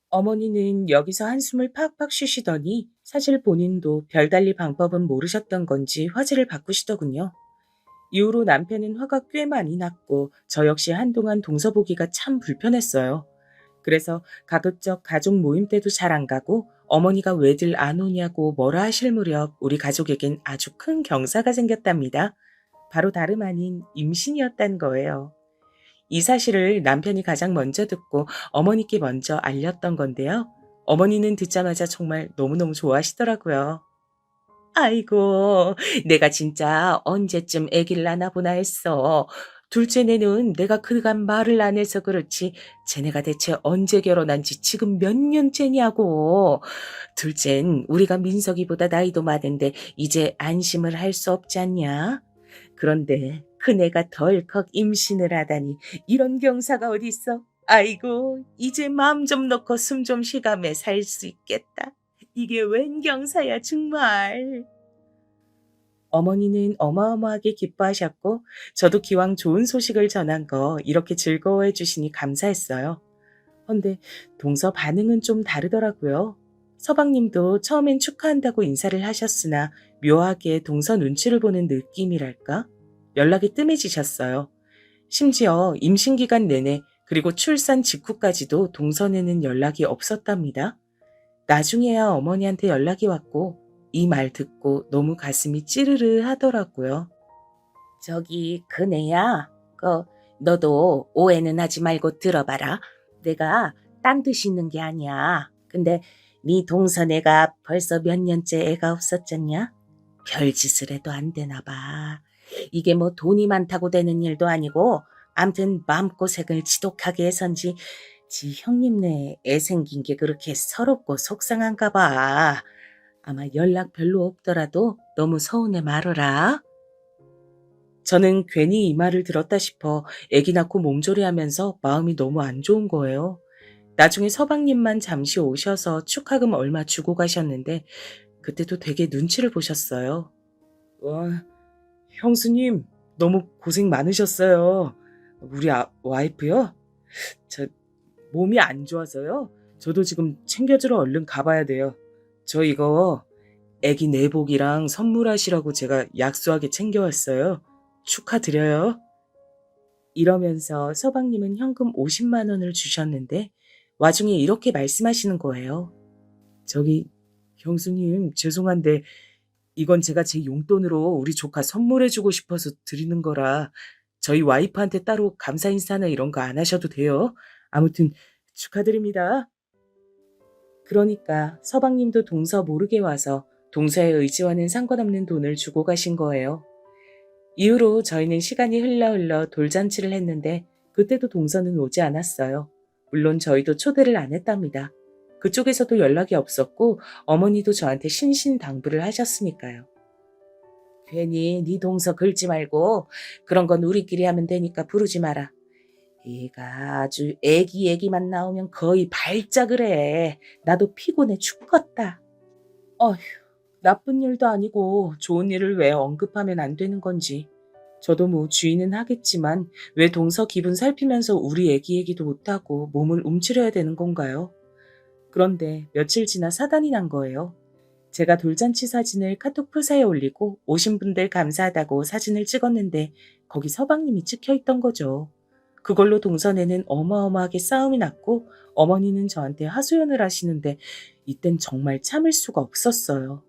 어머니는 여기서 한숨을 팍팍 쉬시더니 사실 본인도 별달리 방법은 모르셨던 건지 화제를 바꾸시더군요. 이후로 남편은 화가 꽤 많이 났고 저 역시 한동안 동서 보기가 참 불편했어요. 그래서 가급적 가족 모임 때도 잘 안 가고 어머니가 왜들 안 오냐고 뭐라 하실 무렵 우리 가족에겐 아주 큰 경사가 생겼답니다. 바로 다름 아닌 임신이었단 거예요. 이 사실을 남편이 가장 먼저 듣고 어머니께 먼저 알렸던 건데요. 어머니는 듣자마자 정말 너무너무 좋아하시더라고요. 아이고, 내가 진짜 언제쯤 아기를 낳나 보나 했어. 둘째 내는 내가 그간 말을 안 해서 그렇지 쟤네가 대체 언제 결혼한 지 지금 몇 년째냐고. 둘째는 우리가 민석이보다 나이도 많은데 이제 안심을 할 수 없지 않냐? 그런데 큰애가 덜컥 임신을 하다니 이런 경사가 어딨어? 아이고, 이제 마음 좀 놓고 숨 좀 쉬가며 살 수 있겠다. 이게 웬 경사야 정말. 어머니는 어마어마하게 기뻐하셨고 저도 기왕 좋은 소식을 전한 거 이렇게 즐거워해 주시니 감사했어요. 헌데 동서 반응은 좀 다르더라고요. 서방님도 처음엔 축하한다고 인사를 하셨으나 묘하게 동서 눈치를 보는 느낌이랄까? 연락이 뜸해지셨어요. 심지어 임신 기간 내내 그리고 출산 직후까지도 동서에는 연락이 없었답니다. 나중에야 어머니한테 연락이 왔고 이 말 듣고 너무 가슴이 찌르르 하더라고요. 저기 그네야. 너도 오해는 하지 말고 들어봐라. 내가 딴 뜻 있는 게 아니야. 근데 네 동서네가 벌써 몇 년째 애가 없었잖냐? 별짓을 해도 안 되나 봐. 이게 뭐 돈이 많다고 되는 일도 아니고 암튼 마음고생을 지독하게 해선지 지 형님네 애 생긴 게 그렇게 서럽고 속상한가 봐. 아마 연락 별로 없더라도 너무 서운해 말어라. 저는 괜히 이 말을 들었다 싶어 애기 낳고 몸조리하면서 마음이 너무 안 좋은 거예요. 나중에 서방님만 잠시 오셔서 축하금 얼마 주고 가셨는데 그때도 되게 눈치를 보셨어요. 와, 형수님 너무 고생 많으셨어요. 우리 와이프요? 저 몸이 안 좋아서요. 저도 지금 챙겨주러 얼른 가봐야 돼요. 저 이거 애기 내복이랑 선물하시라고 제가 약소하게 챙겨왔어요. 축하드려요. 이러면서 서방님은 현금 50만 원을 주셨는데 와중에 이렇게 말씀하시는 거예요. 저기 형수님 죄송한데 이건 제가 제 용돈으로 우리 조카 선물해주고 싶어서 드리는 거라 저희 와이프한테 따로 감사 인사나 이런 거 안 하셔도 돼요. 아무튼 축하드립니다. 그러니까 서방님도 동서 모르게 와서 동서의 의지와는 상관없는 돈을 주고 가신 거예요. 이후로 저희는 시간이 흘러 돌잔치를 했는데 그때도 동서는 오지 않았어요. 물론 저희도 초대를 안 했답니다. 그쪽에서도 연락이 없었고 어머니도 저한테 신신당부를 하셨으니까요. 괜히 네 동서 긁지 말고 그런 건 우리끼리 하면 되니까 부르지 마라. 얘가 아주 애기 얘기만 나오면 거의 발작을 해. 나도 피곤해 죽겠다. 어휴, 나쁜 일도 아니고 좋은 일을 왜 언급하면 안 되는 건지. 저도 뭐 주의는 하겠지만 왜 동서 기분 살피면서 우리 애기 얘기도 못하고 몸을 움츠려야 되는 건가요? 그런데 며칠 지나 사단이 난 거예요. 제가 돌잔치 사진을 카톡 프사에 올리고 오신 분들 감사하다고 사진을 찍었는데 거기 서방님이 찍혀 있던 거죠. 그걸로 동선에는 어마어마하게 싸움이 났고 어머니는 저한테 하소연을 하시는데 이땐 정말 참을 수가 없었어요.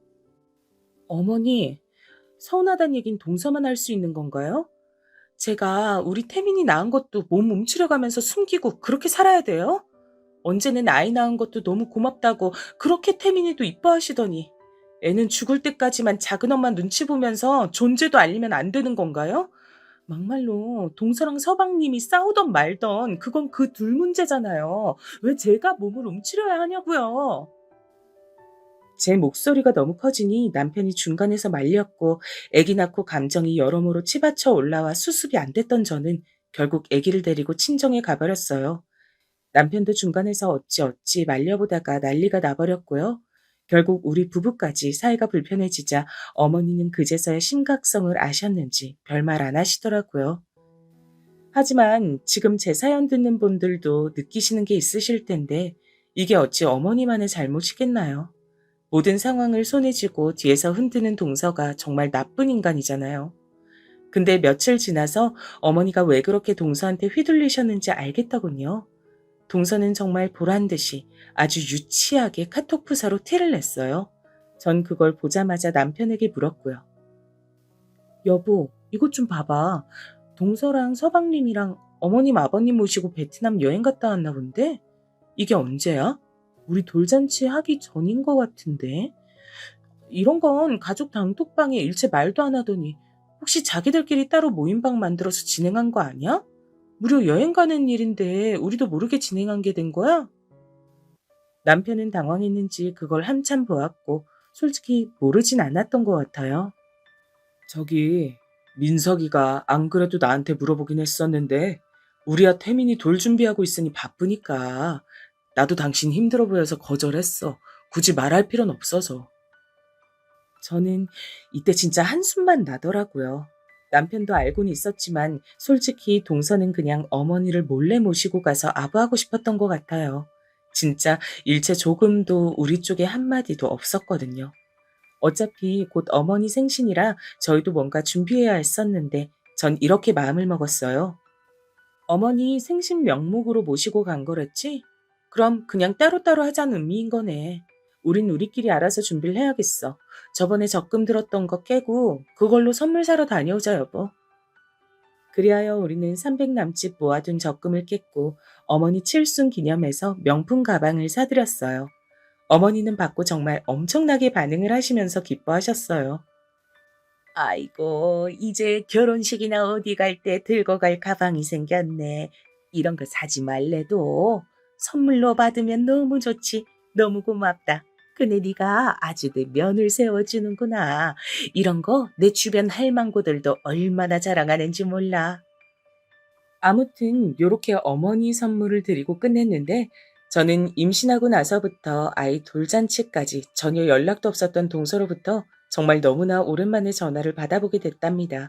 어머니, 서운하단 얘긴 동서만 할 수 있는 건가요? 제가 우리 태민이 낳은 것도 몸 움츠려가면서 숨기고 그렇게 살아야 돼요? 언제는 아이 낳은 것도 너무 고맙다고 그렇게 태민이도 이뻐하시더니 애는 죽을 때까지만 작은 엄마 눈치 보면서 존재도 알리면 안 되는 건가요? 막말로 동서랑 서방님이 싸우던 말던 그건 그 둘 문제잖아요. 왜 제가 몸을 움츠려야 하냐고요. 제 목소리가 너무 커지니 남편이 중간에서 말렸고 아기 낳고 감정이 여러모로 치받쳐 올라와 수습이 안 됐던 저는 결국 아기를 데리고 친정에 가버렸어요. 남편도 중간에서 어찌어찌 말려보다가 난리가 나버렸고요. 결국 우리 부부까지 사이가 불편해지자 어머니는 그제서야 심각성을 아셨는지 별말 안 하시더라고요. 하지만 지금 제 사연 듣는 분들도 느끼시는 게 있으실 텐데 이게 어찌 어머니만의 잘못이겠나요? 모든 상황을 손에 쥐고 뒤에서 흔드는 동서가 정말 나쁜 인간이잖아요. 근데 며칠 지나서 어머니가 왜 그렇게 동서한테 휘둘리셨는지 알겠더군요. 동서는 정말 보란 듯이 아주 유치하게 카톡 프사로 티를 냈어요. 전 그걸 보자마자 남편에게 물었고요. 여보, 이것 좀 봐봐. 동서랑 서방님이랑 어머님 아버님 모시고 베트남 여행 갔다 왔나 본데? 이게 언제야? 우리 돌잔치 하기 전인 것 같은데? 이런 건 가족 단톡방에 일체 말도 안 하더니 혹시 자기들끼리 따로 모임방 만들어서 진행한 거 아니야? 무려 여행 가는 일인데 우리도 모르게 진행한 게 된 거야? 남편은 당황했는지 그걸 한참 보았고 솔직히 모르진 않았던 것 같아요. 저기 민석이가 안 그래도 나한테 물어보긴 했었는데 우리야 태민이 돌 준비하고 있으니 바쁘니까 나도 당신 힘들어 보여서 거절했어. 굳이 말할 필요는 없어서. 저는 이때 진짜 한숨만 나더라고요. 남편도 알고는 있었지만 솔직히 동서는 그냥 어머니를 몰래 모시고 가서 아부하고 싶었던 것 같아요. 진짜 일체 조금도 우리 쪽에 한마디도 없었거든요. 어차피 곧 어머니 생신이라 저희도 뭔가 준비해야 했었는데 전 이렇게 마음을 먹었어요. 어머니 생신 명목으로 모시고 간 거랬지? 그럼 그냥 따로따로 하자는 의미인 거네. 우린 우리끼리 알아서 준비를 해야겠어. 저번에 적금 들었던 거 깨고 그걸로 선물 사러 다녀오자 여보. 그리하여 우리는 300 남짓 모아둔 적금을 깼고 어머니 칠순 기념해서 명품 가방을 사드렸어요. 어머니는 받고 정말 엄청나게 반응을 하시면서 기뻐하셨어요. 아이고, 이제 결혼식이나 어디 갈 때 들고 갈 가방이 생겼네. 이런 거 사지 말래도 선물로 받으면 너무 좋지. 너무 고맙다. 근데 네가 아주 내 면을 세워주는구나. 이런 거 내 주변 할망구들도 얼마나 자랑하는지 몰라. 아무튼 요렇게 어머니 선물을 드리고 끝냈는데 저는 임신하고 나서부터 아이 돌잔치까지 전혀 연락도 없었던 동서로부터 정말 너무나 오랜만에 전화를 받아보게 됐답니다.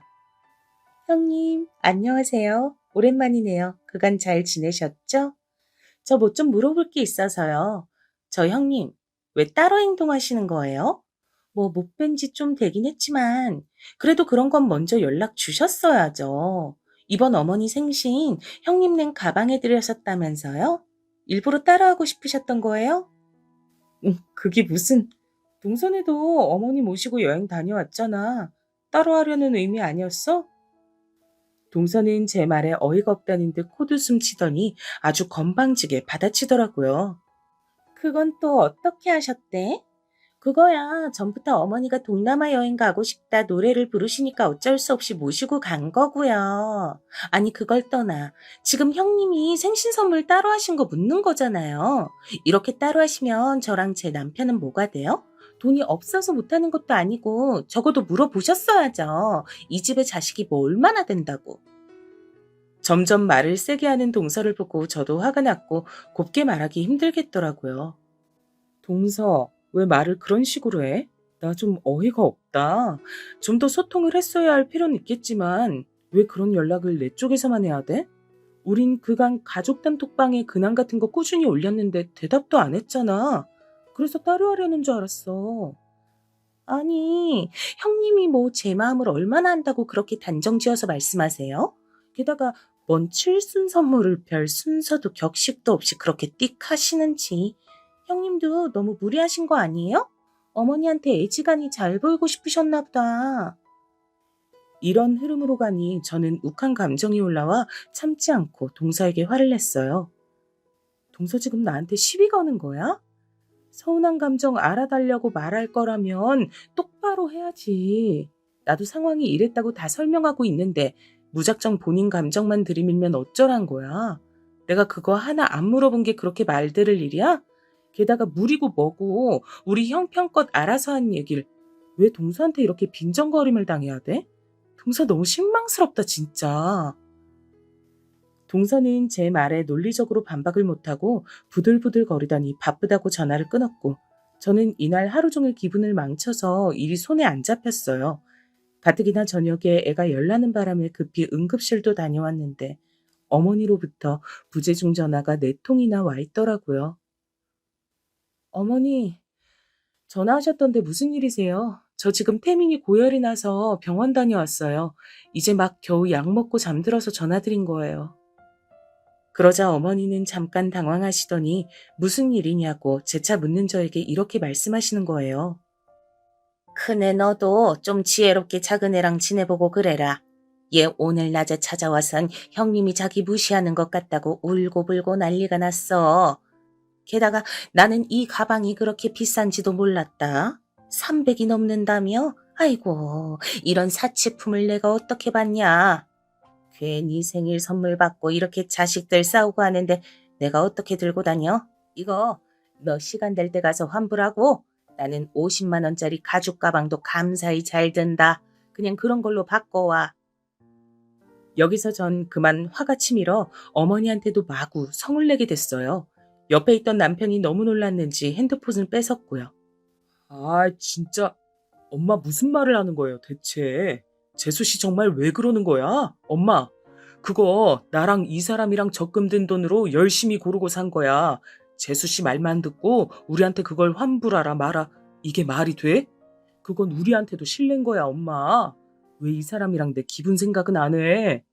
형님, 안녕하세요. 오랜만이네요. 그간 잘 지내셨죠? 저 뭐 좀 물어볼 게 있어서요. 저 형님, 왜 따로 행동하시는 거예요? 뭐 못 뵌 지 좀 되긴 했지만 그래도 그런 건 먼저 연락 주셨어야죠. 이번 어머니 생신 형님 낸 가방에 드렸었다면서요? 일부러 따라하고 싶으셨던 거예요? 그게 무슨 동선에도 어머니 모시고 여행 다녀왔잖아. 따로 하려는 의미 아니었어? 동서는 제 말에 어이가 없다는 듯 코웃음 치더니 아주 건방지게 받아치더라고요. 그건 또 어떻게 하셨대? 그거야 전부터 어머니가 동남아 여행 가고 싶다 노래를 부르시니까 어쩔 수 없이 모시고 간 거고요. 아니 그걸 떠나 지금 형님이 생신 선물 따로 하신 거 묻는 거잖아요. 이렇게 따로 하시면 저랑 제 남편은 뭐가 돼요? 돈이 없어서 못하는 것도 아니고 적어도 물어보셨어야죠. 이 집에 자식이 뭐 얼마나 된다고. 점점 말을 세게 하는 동서를 보고 저도 화가 났고 곱게 말하기 힘들겠더라고요. 동서, 왜 말을 그런 식으로 해? 나 좀 어이가 없다. 좀 더 소통을 했어야 할 필요는 있겠지만 왜 그런 연락을 내 쪽에서만 해야 돼? 우린 그간 가족 단톡방에 근황 같은 거 꾸준히 올렸는데 대답도 안 했잖아. 그래서 따로 하려는 줄 알았어. 아니, 형님이 뭐 제 마음을 얼마나 안다고 그렇게 단정지어서 말씀하세요? 게다가 뭔 칠순 선물을 별 순서도 격식도 없이 그렇게 띡 하시는지. 형님도 너무 무리하신 거 아니에요? 어머니한테 애지간히 잘 보이고 싶으셨나 보다. 이런 흐름으로 가니 저는 욱한 감정이 올라와 참지 않고 동서에게 화를 냈어요. 동서 지금 나한테 시비 거는 거야? 서운한 감정 알아달라고 말할 거라면 똑바로 해야지. 나도 상황이 이랬다고 다 설명하고 있는데 무작정 본인 감정만 들이밀면 어쩌란 거야. 내가 그거 하나 안 물어본 게 그렇게 말 들을 일이야? 게다가 물이고 뭐고 우리 형편껏 알아서 한 얘기를 왜 동서한테 이렇게 빈정거림을 당해야 돼? 동서 너무 실망스럽다 진짜. 동서는 제 말에 논리적으로 반박을 못하고 부들부들 거리더니 바쁘다고 전화를 끊었고 저는 이날 하루 종일 기분을 망쳐서 일이 손에 안 잡혔어요. 가뜩이나 저녁에 애가 열나는 바람에 급히 응급실도 다녀왔는데 어머니로부터 부재중 전화가 4통이나 와 있더라고요. 어머니, 전화하셨던데 무슨 일이세요? 저 지금 태민이 고열이 나서 병원 다녀왔어요. 이제 막 겨우 약 먹고 잠들어서 전화드린 거예요. 그러자 어머니는 잠깐 당황하시더니 무슨 일이냐고 재차 묻는 저에게 이렇게 말씀하시는 거예요. 큰애 너도 좀 지혜롭게 작은애랑 지내보고 그래라. 얘 오늘 낮에 찾아와선 형님이 자기 무시하는 것 같다고 울고불고 난리가 났어. 게다가 나는 이 가방이 그렇게 비싼지도 몰랐다. 300이 넘는다며? 아이고, 이런 사치품을 내가 어떻게 받냐. 괜히 생일 선물 받고 이렇게 자식들 싸우고 하는데 내가 어떻게 들고 다녀? 이거 너 시간 될 때 가서 환불하고 나는 50만 원짜리 가죽 가방도 감사히 잘 든다. 그냥 그런 걸로 바꿔와. 여기서 전 그만 화가 치밀어 어머니한테도 마구 성을 내게 됐어요. 옆에 있던 남편이 너무 놀랐는지 핸드폰을 뺏었고요. 아, 진짜 엄마 무슨 말을 하는 거예요, 대체? 재수 씨 정말 왜 그러는 거야? 엄마, 그거 나랑 이 사람이랑 적금 든 돈으로 열심히 고르고 산 거야. 재수 씨 말만 듣고 우리한테 그걸 환불하라 마라. 이게 말이 돼? 그건 우리한테도 실례인 거야, 엄마. 왜 이 사람이랑 내 기분 생각은 안 해?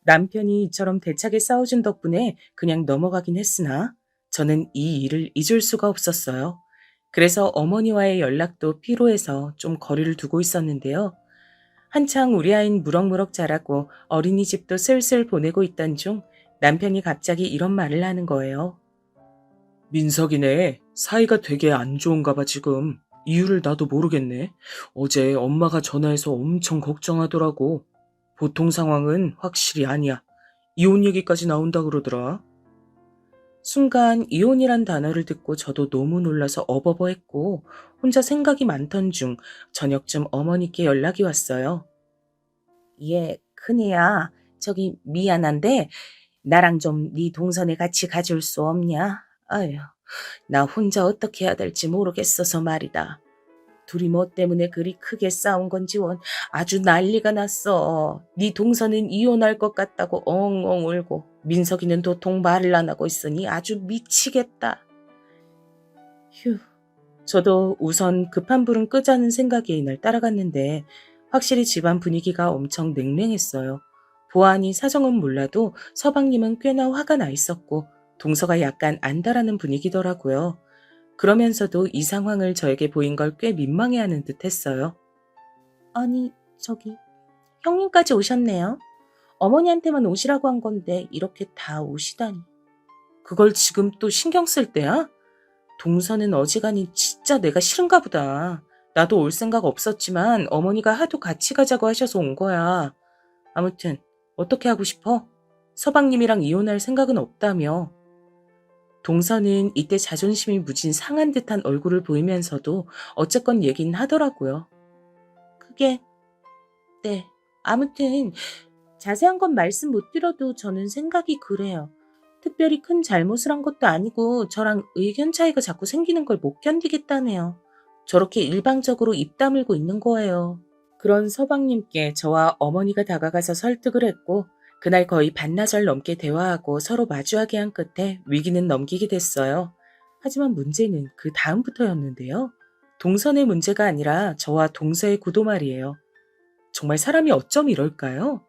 남편이 이처럼 대차게 싸워준 덕분에 그냥 넘어가긴 했으나 저는 이 일을 잊을 수가 없었어요. 그래서 어머니와의 연락도 피로해서 좀 거리를 두고 있었는데요. 한창 우리 아이는 무럭무럭 자라고 어린이집도 슬슬 보내고 있던 중 남편이 갑자기 이런 말을 하는 거예요. 민석이네. 사이가 되게 안 좋은가 봐 지금. 이유를 나도 모르겠네. 어제 엄마가 전화해서 엄청 걱정하더라고. 보통 상황은 확실히 아니야. 이혼 얘기까지 나온다 그러더라. 순간 이혼이란 단어를 듣고 저도 너무 놀라서 어버버했고 혼자 생각이 많던 중 저녁쯤 어머니께 연락이 왔어요. 예, 큰애야. 저기 미안한데 나랑 좀 네 동선에 같이 가줄 수 없냐? 아휴, 나 혼자 어떻게 해야 될지 모르겠어서 말이다. 둘이 뭐 때문에 그리 크게 싸운 건지 원 아주 난리가 났어. 네 동서는 이혼할 것 같다고 엉엉 울고 민석이는 도통 말을 안 하고 있으니 아주 미치겠다. 휴, 저도 우선 급한 불은 끄자는 생각에 이날 따라갔는데 확실히 집안 분위기가 엄청 냉랭했어요. 보아하니 사정은 몰라도 서방님은 꽤나 화가 나 있었고 동서가 약간 안달하는 분위기더라고요. 그러면서도 이 상황을 저에게 보인 걸 꽤 민망해하는 듯 했어요. 아니, 저기 형님까지 오셨네요. 어머니한테만 오시라고 한 건데 이렇게 다 오시다니. 그걸 지금 또 신경 쓸 때야? 동서는 어지간히 진짜 내가 싫은가 보다. 나도 올 생각 없었지만 어머니가 하도 같이 가자고 하셔서 온 거야. 아무튼 어떻게 하고 싶어? 서방님이랑 이혼할 생각은 없다며. 동서는 이때 자존심이 무진 상한 듯한 얼굴을 보이면서도 어쨌건 얘긴 하더라고요. 그게 네. 아무튼 자세한 건 말씀 못 드려도 저는 생각이 그래요. 특별히 큰 잘못을 한 것도 아니고 저랑 의견 차이가 자꾸 생기는 걸 못 견디겠다네요. 저렇게 일방적으로 입 다물고 있는 거예요. 그런 서방님께 저와 어머니가 다가가서 설득을 했고 그날 거의 반나절 넘게 대화하고 서로 마주하게 한 끝에 위기는 넘기게 됐어요. 하지만 문제는 그 다음부터였는데요. 동선의 문제가 아니라 저와 동서의 구도 말이에요. 정말 사람이 어쩜 이럴까요?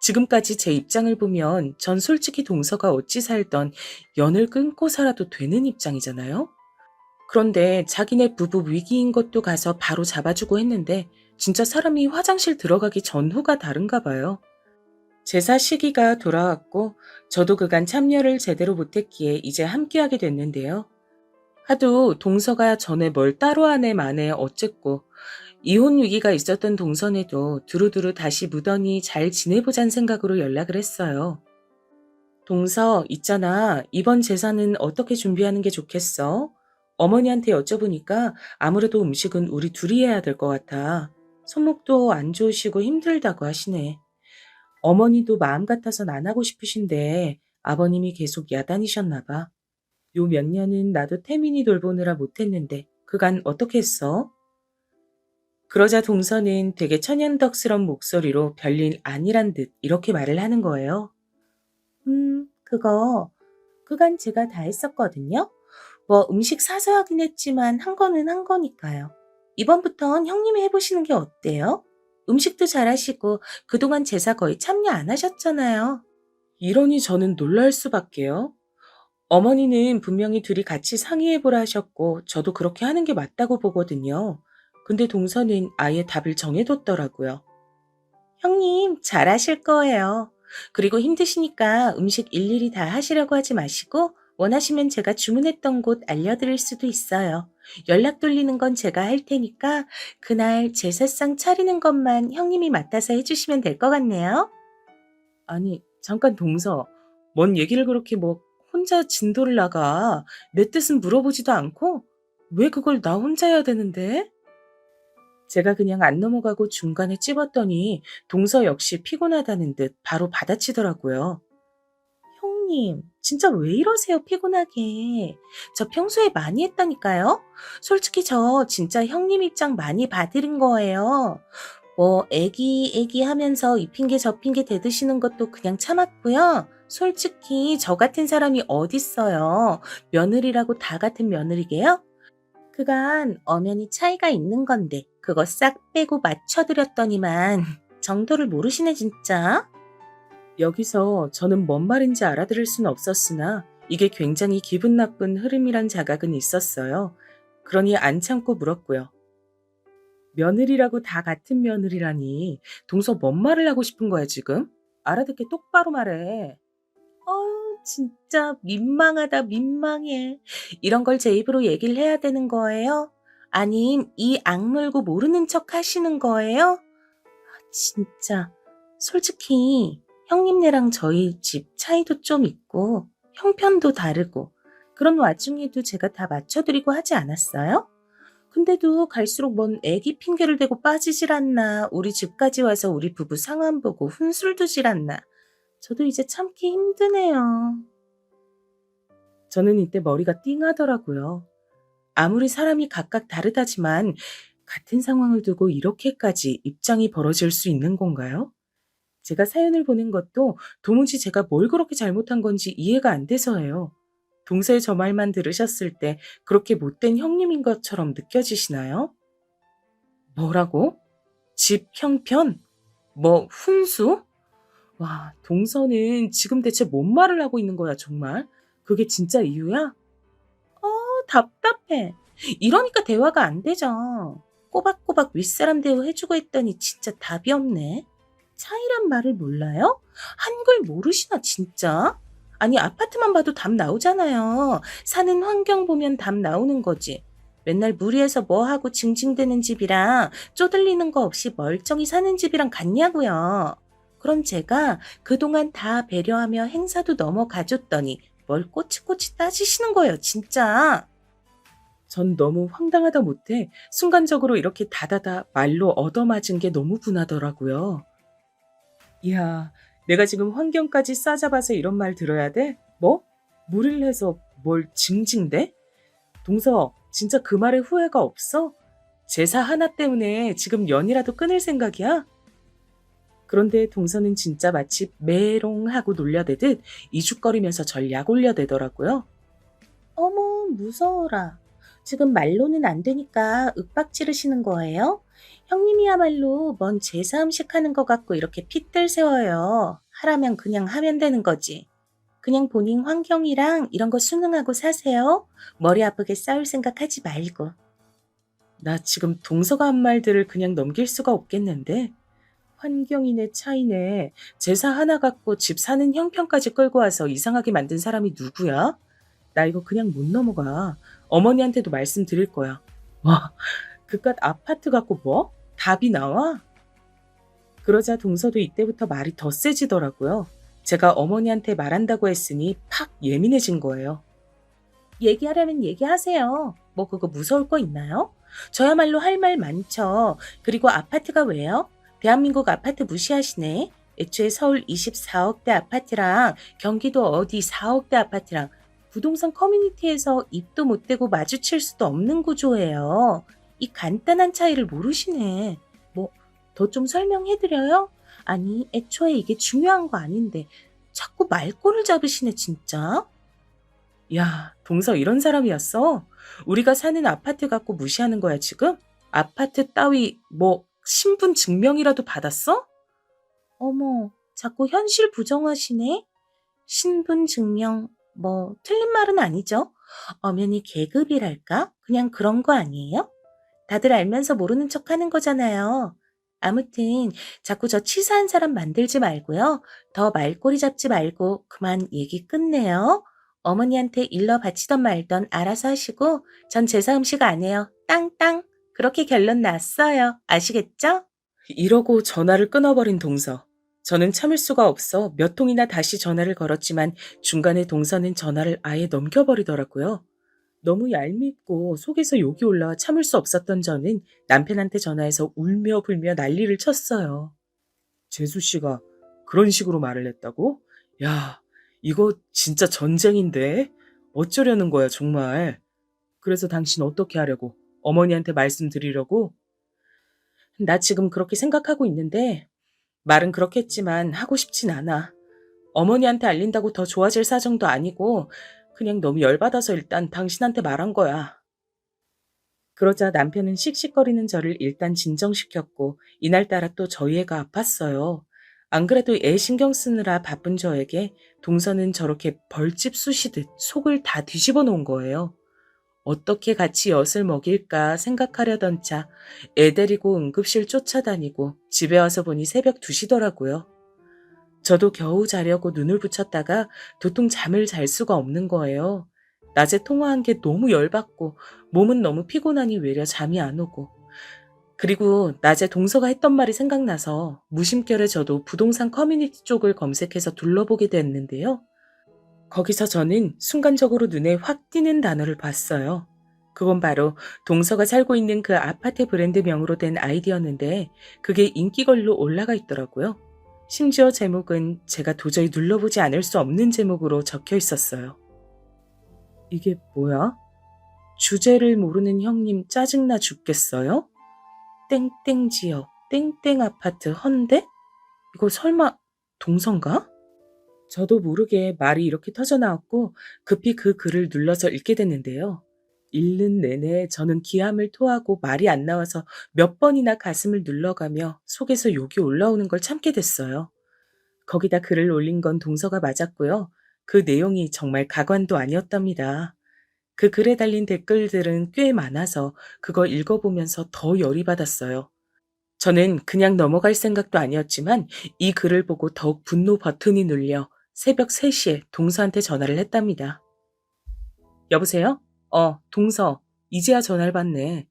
지금까지 제 입장을 보면 전 솔직히 동서가 어찌 살던 연을 끊고 살아도 되는 입장이잖아요. 그런데 자기네 부부 위기인 것도 가서 바로 잡아주고 했는데 진짜 사람이 화장실 들어가기 전후가 다른가 봐요. 제사 시기가 돌아왔고 저도 그간 참여를 제대로 못했기에 이제 함께하게 됐는데요. 하도 동서가 전에 뭘 따로 하네 마네 어쨌고 이혼 위기가 있었던 동선에도 두루두루 다시 무던히 잘 지내보잔 생각으로 연락을 했어요. 동서, 있잖아. 이번 제사는 어떻게 준비하는 게 좋겠어? 어머니한테 여쭤보니까 아무래도 음식은 우리 둘이 해야 될 것 같아. 손목도 안 좋으시고 힘들다고 하시네. 어머니도 마음 같아선 안 하고 싶으신데 아버님이 계속 야단이셨나 봐. 요 몇 년은 나도 태민이 돌보느라 못했는데 그간 어떻게 했어? 그러자 동서는 되게 천연덕스런 목소리로 별일 아니란 듯 이렇게 말을 하는 거예요. 그거 그간 제가 다 했었거든요. 뭐 음식 사서 하긴 했지만 한 거는 한 거니까요. 이번부턴 형님이 해보시는 게 어때요? 음식도 잘하시고 그동안 제사 거의 참여 안 하셨잖아요. 이러니 저는 놀랄 수밖에요. 어머니는 분명히 둘이 같이 상의해보라 하셨고 저도 그렇게 하는 게 맞다고 보거든요. 근데 동서는 아예 답을 정해뒀더라고요. 형님, 잘하실 거예요. 그리고 힘드시니까 음식 일일이 다 하시려고 하지 마시고 원하시면 제가 주문했던 곳 알려드릴 수도 있어요. 연락 돌리는 건 제가 할 테니까 그날 제사상 차리는 것만 형님이 맡아서 해주시면 될 것 같네요. 아니, 잠깐 동서. 뭔 얘기를 그렇게 뭐 혼자 진도를 나가. 내 뜻은 물어보지도 않고 왜 그걸 나 혼자 해야 되는데? 제가 그냥 안 넘어가고 중간에 찝었더니 동서 역시 피곤하다는 듯 바로 받아치더라고요. 형님, 진짜 왜 이러세요, 피곤하게. 저 평소에 많이 했다니까요? 솔직히 저 진짜 형님 입장 많이 봐드린 거예요. 뭐, 애기 하면서 이 핑계 저 핑계 대드시는 것도 그냥 참았고요. 솔직히 저 같은 사람이 어딨어요. 며느리라고 다 같은 며느리게요? 그간 엄연히 차이가 있는 건데 그거 싹 빼고 맞춰드렸더니만 정도를 모르시네 진짜. 여기서 저는 뭔 말인지 알아들을 수는 없었으나 이게 굉장히 기분 나쁜 흐름이란 자각은 있었어요. 그러니 안 참고 물었고요. 며느리라고 다 같은 며느리라니 동서 뭔 말을 하고 싶은 거야 지금? 알아듣게 똑바로 말해. 진짜 민망하다 민망해. 이런 걸 제 입으로 얘기를 해야 되는 거예요? 아님 이 악물고 모르는 척 하시는 거예요? 진짜 솔직히 형님네랑 저희 집 차이도 좀 있고 형편도 다르고 그런 와중에도 제가 다 맞춰드리고 하지 않았어요? 근데도 갈수록 뭔 애기 핑계를 대고 빠지질 않나 우리 집까지 와서 우리 부부 상황 보고 훈술 두질 않나 저도 이제 참기 힘드네요. 저는 이때 머리가 띵하더라고요. 아무리 사람이 각각 다르다지만 같은 상황을 두고 이렇게까지 입장이 벌어질 수 있는 건가요? 제가 사연을 보낸 것도 도무지 제가 뭘 그렇게 잘못한 건지 이해가 안 돼서예요. 동서의 저 말만 들으셨을 때 그렇게 못된 형님인 것처럼 느껴지시나요? 뭐라고? 집 형편? 뭐 훈수? 와, 동서는 지금 대체 뭔 말을 하고 있는 거야 정말? 그게 진짜 이유야? 답답해. 이러니까 대화가 안 되죠. 꼬박꼬박 윗사람 대우해주고 했더니 진짜 답이 없네. 차이란 말을 몰라요? 한글 모르시나 진짜? 아니 아파트만 봐도 답 나오잖아요. 사는 환경 보면 답 나오는 거지. 맨날 무리해서 뭐하고 징징대는 집이랑 쪼들리는 거 없이 멀쩡히 사는 집이랑 같냐고요. 그럼 제가 그동안 다 배려하며 행사도 넘어가줬더니 뭘 꼬치꼬치 따지시는 거예요 진짜. 전 너무 황당하다 못해 순간적으로 이렇게 다다다 말로 얻어맞은 게 너무 분하더라고요. 이야, 내가 지금 환경까지 싸잡아서 이런 말 들어야 돼? 뭐? 무리를 해서 뭘 징징대? 동서, 진짜 그 말에 후회가 없어? 제사 하나 때문에 지금 연이라도 끊을 생각이야? 그런데 동서는 진짜 마치 메롱하고 놀려대듯 이죽거리면서 절 약올려대더라고요. 어머, 무서워라. 지금 말로는 안 되니까 윽박 지르시는 거예요? 형님이야말로 뭔 제사 음식 하는 거 갖고 이렇게 핏들 세워요. 하라면 그냥 하면 되는 거지. 그냥 본인 환경이랑 이런 거 순응하고 사세요. 머리 아프게 싸울 생각 하지 말고. 나 지금 동서가 한 말들을 그냥 넘길 수가 없겠는데. 환경인의 차이네. 제사 하나 갖고 집 사는 형편까지 끌고 와서 이상하게 만든 사람이 누구야? 나 이거 그냥 못 넘어가. 어머니한테도 말씀드릴 거야. 와, 그깟 아파트 갖고 뭐? 답이 나와? 그러자 동서도 이때부터 말이 더 세지더라고요. 제가 어머니한테 말한다고 했으니 팍 예민해진 거예요. 얘기하려면 얘기하세요. 뭐 그거 무서울 거 있나요? 저야말로 할 말 많죠. 그리고 아파트가 왜요? 대한민국 아파트 무시하시네. 애초에 서울 24억대 아파트랑 경기도 어디 4억대 아파트랑 부동산 커뮤니티에서 입도 못 대고 마주칠 수도 없는 구조예요. 이 간단한 차이를 모르시네. 뭐 더 좀 설명해드려요? 아니 애초에 이게 중요한 거 아닌데 자꾸 말꼬를 잡으시네 진짜. 야, 동서 이런 사람이었어? 우리가 사는 아파트 갖고 무시하는 거야, 지금? 아파트 따위, 뭐, 신분 증명이라도 받았어? 어머, 자꾸 현실 부정하시네? 신분 증명, 뭐, 틀린 말은 아니죠? 엄연히 계급이랄까? 그냥 그런 거 아니에요? 다들 알면서 모르는 척 하는 거잖아요. 아무튼, 자꾸 저 치사한 사람 만들지 말고요. 더 말꼬리 잡지 말고 그만 얘기 끝내요. 어머니한테 일러 바치던 말던 알아서 하시고 전 제사 음식 안 해요. 땅땅. 그렇게 결론 났어요. 아시겠죠? 이러고 전화를 끊어버린 동서. 저는 참을 수가 없어 몇 통이나 다시 전화를 걸었지만 중간에 동서는 전화를 아예 넘겨버리더라고요. 너무 얄밉고 속에서 욕이 올라와 참을 수 없었던 저는 남편한테 전화해서 울며 불며 난리를 쳤어요. 재수 씨가 그런 식으로 말을 했다고? 야, 이거 진짜 전쟁인데? 어쩌려는 거야, 정말. 그래서 당신 어떻게 하려고? 어머니한테 말씀드리려고? 나 지금 그렇게 생각하고 있는데, 말은 그렇겠지만 하고 싶진 않아. 어머니한테 알린다고 더 좋아질 사정도 아니고, 그냥 너무 열받아서 일단 당신한테 말한 거야. 그러자 남편은 씩씩거리는 저를 일단 진정시켰고, 이날따라 또 저희 애가 아팠어요. 안 그래도 애 신경 쓰느라 바쁜 저에게 동서는 저렇게 벌집 쑤시듯 속을 다 뒤집어 놓은 거예요. 어떻게 같이 엿을 먹일까 생각하려던 차 애 데리고 응급실 쫓아다니고 집에 와서 보니 새벽 2시더라고요. 저도 겨우 자려고 눈을 붙였다가 도통 잠을 잘 수가 없는 거예요. 낮에 통화한 게 너무 열받고 몸은 너무 피곤하니 외려 잠이 안 오고 그리고 낮에 동서가 했던 말이 생각나서 무심결에 저도 부동산 커뮤니티 쪽을 검색해서 둘러보게 됐는데요. 거기서 저는 순간적으로 눈에 확 띄는 단어를 봤어요. 그건 바로 동서가 살고 있는 그 아파트 브랜드명으로 된 아이디였는데 그게 인기걸로 올라가 있더라고요. 심지어 제목은 제가 도저히 눌러보지 않을 수 없는 제목으로 적혀 있었어요. 이게 뭐야? 주제를 모르는 형님 짜증나 죽겠어요? 땡땡 지역, 땡땡 아파트 헌데? 이거 설마 동서인가? 저도 모르게 말이 이렇게 터져나왔고 급히 그 글을 눌러서 읽게 됐는데요. 읽는 내내 저는 기함을 토하고 말이 안 나와서 몇 번이나 가슴을 눌러가며 속에서 욕이 올라오는 걸 참게 됐어요. 거기다 글을 올린 건 동서가 맞았고요. 그 내용이 정말 가관도 아니었답니다. 그 글에 달린 댓글들은 꽤 많아서 그거 읽어보면서 더 열이 받았어요. 저는 그냥 넘어갈 생각도 아니었지만 이 글을 보고 더욱 분노 버튼이 눌려 새벽 3시에 동서한테 전화를 했답니다. 여보세요? 동서. 이제야 전화를 받네.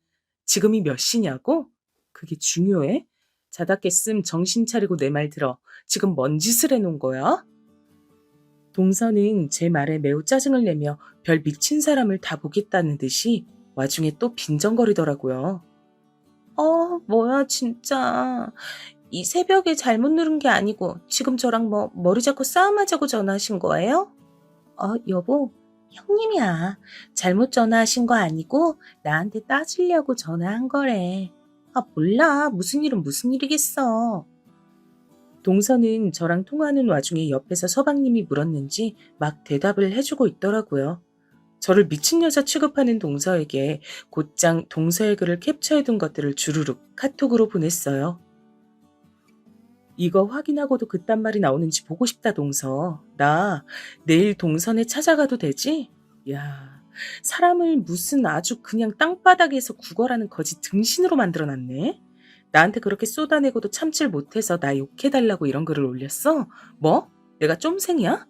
지금이 몇 시냐고? 그게 중요해? 자다 깼음 정신 차리고 내 말 들어. 지금 뭔 짓을 해놓은 거야? 동서는 제 말에 매우 짜증을 내며 별 미친 사람을 다 보겠다는 듯이 와중에 또 빈정거리더라고요. 뭐야 진짜. 이 새벽에 잘못 누른 게 아니고 지금 저랑 뭐 머리 잡고 싸움하자고 전화하신 거예요? 여보, 형님이야. 잘못 전화하신 거 아니고 나한테 따지려고 전화한 거래. 몰라. 무슨 일은 무슨 일이겠어. 동서는 저랑 통화하는 와중에 옆에서 서방님이 물었는지 막 대답을 해주고 있더라고요. 저를 미친 여자 취급하는 동서에게 곧장 동서의 글을 캡처해둔 것들을 주르륵 카톡으로 보냈어요. 이거 확인하고도 그딴 말이 나오는지 보고 싶다 동서. 나 내일 동선에 찾아가도 되지? 야, 사람을 무슨 아주 그냥 땅바닥에서 구걸하는 거지 등신으로 만들어놨네. 나한테 그렇게 쏟아내고도 참질 못해서 나 욕해달라고 이런 글을 올렸어? 뭐? 내가 쫌생이야?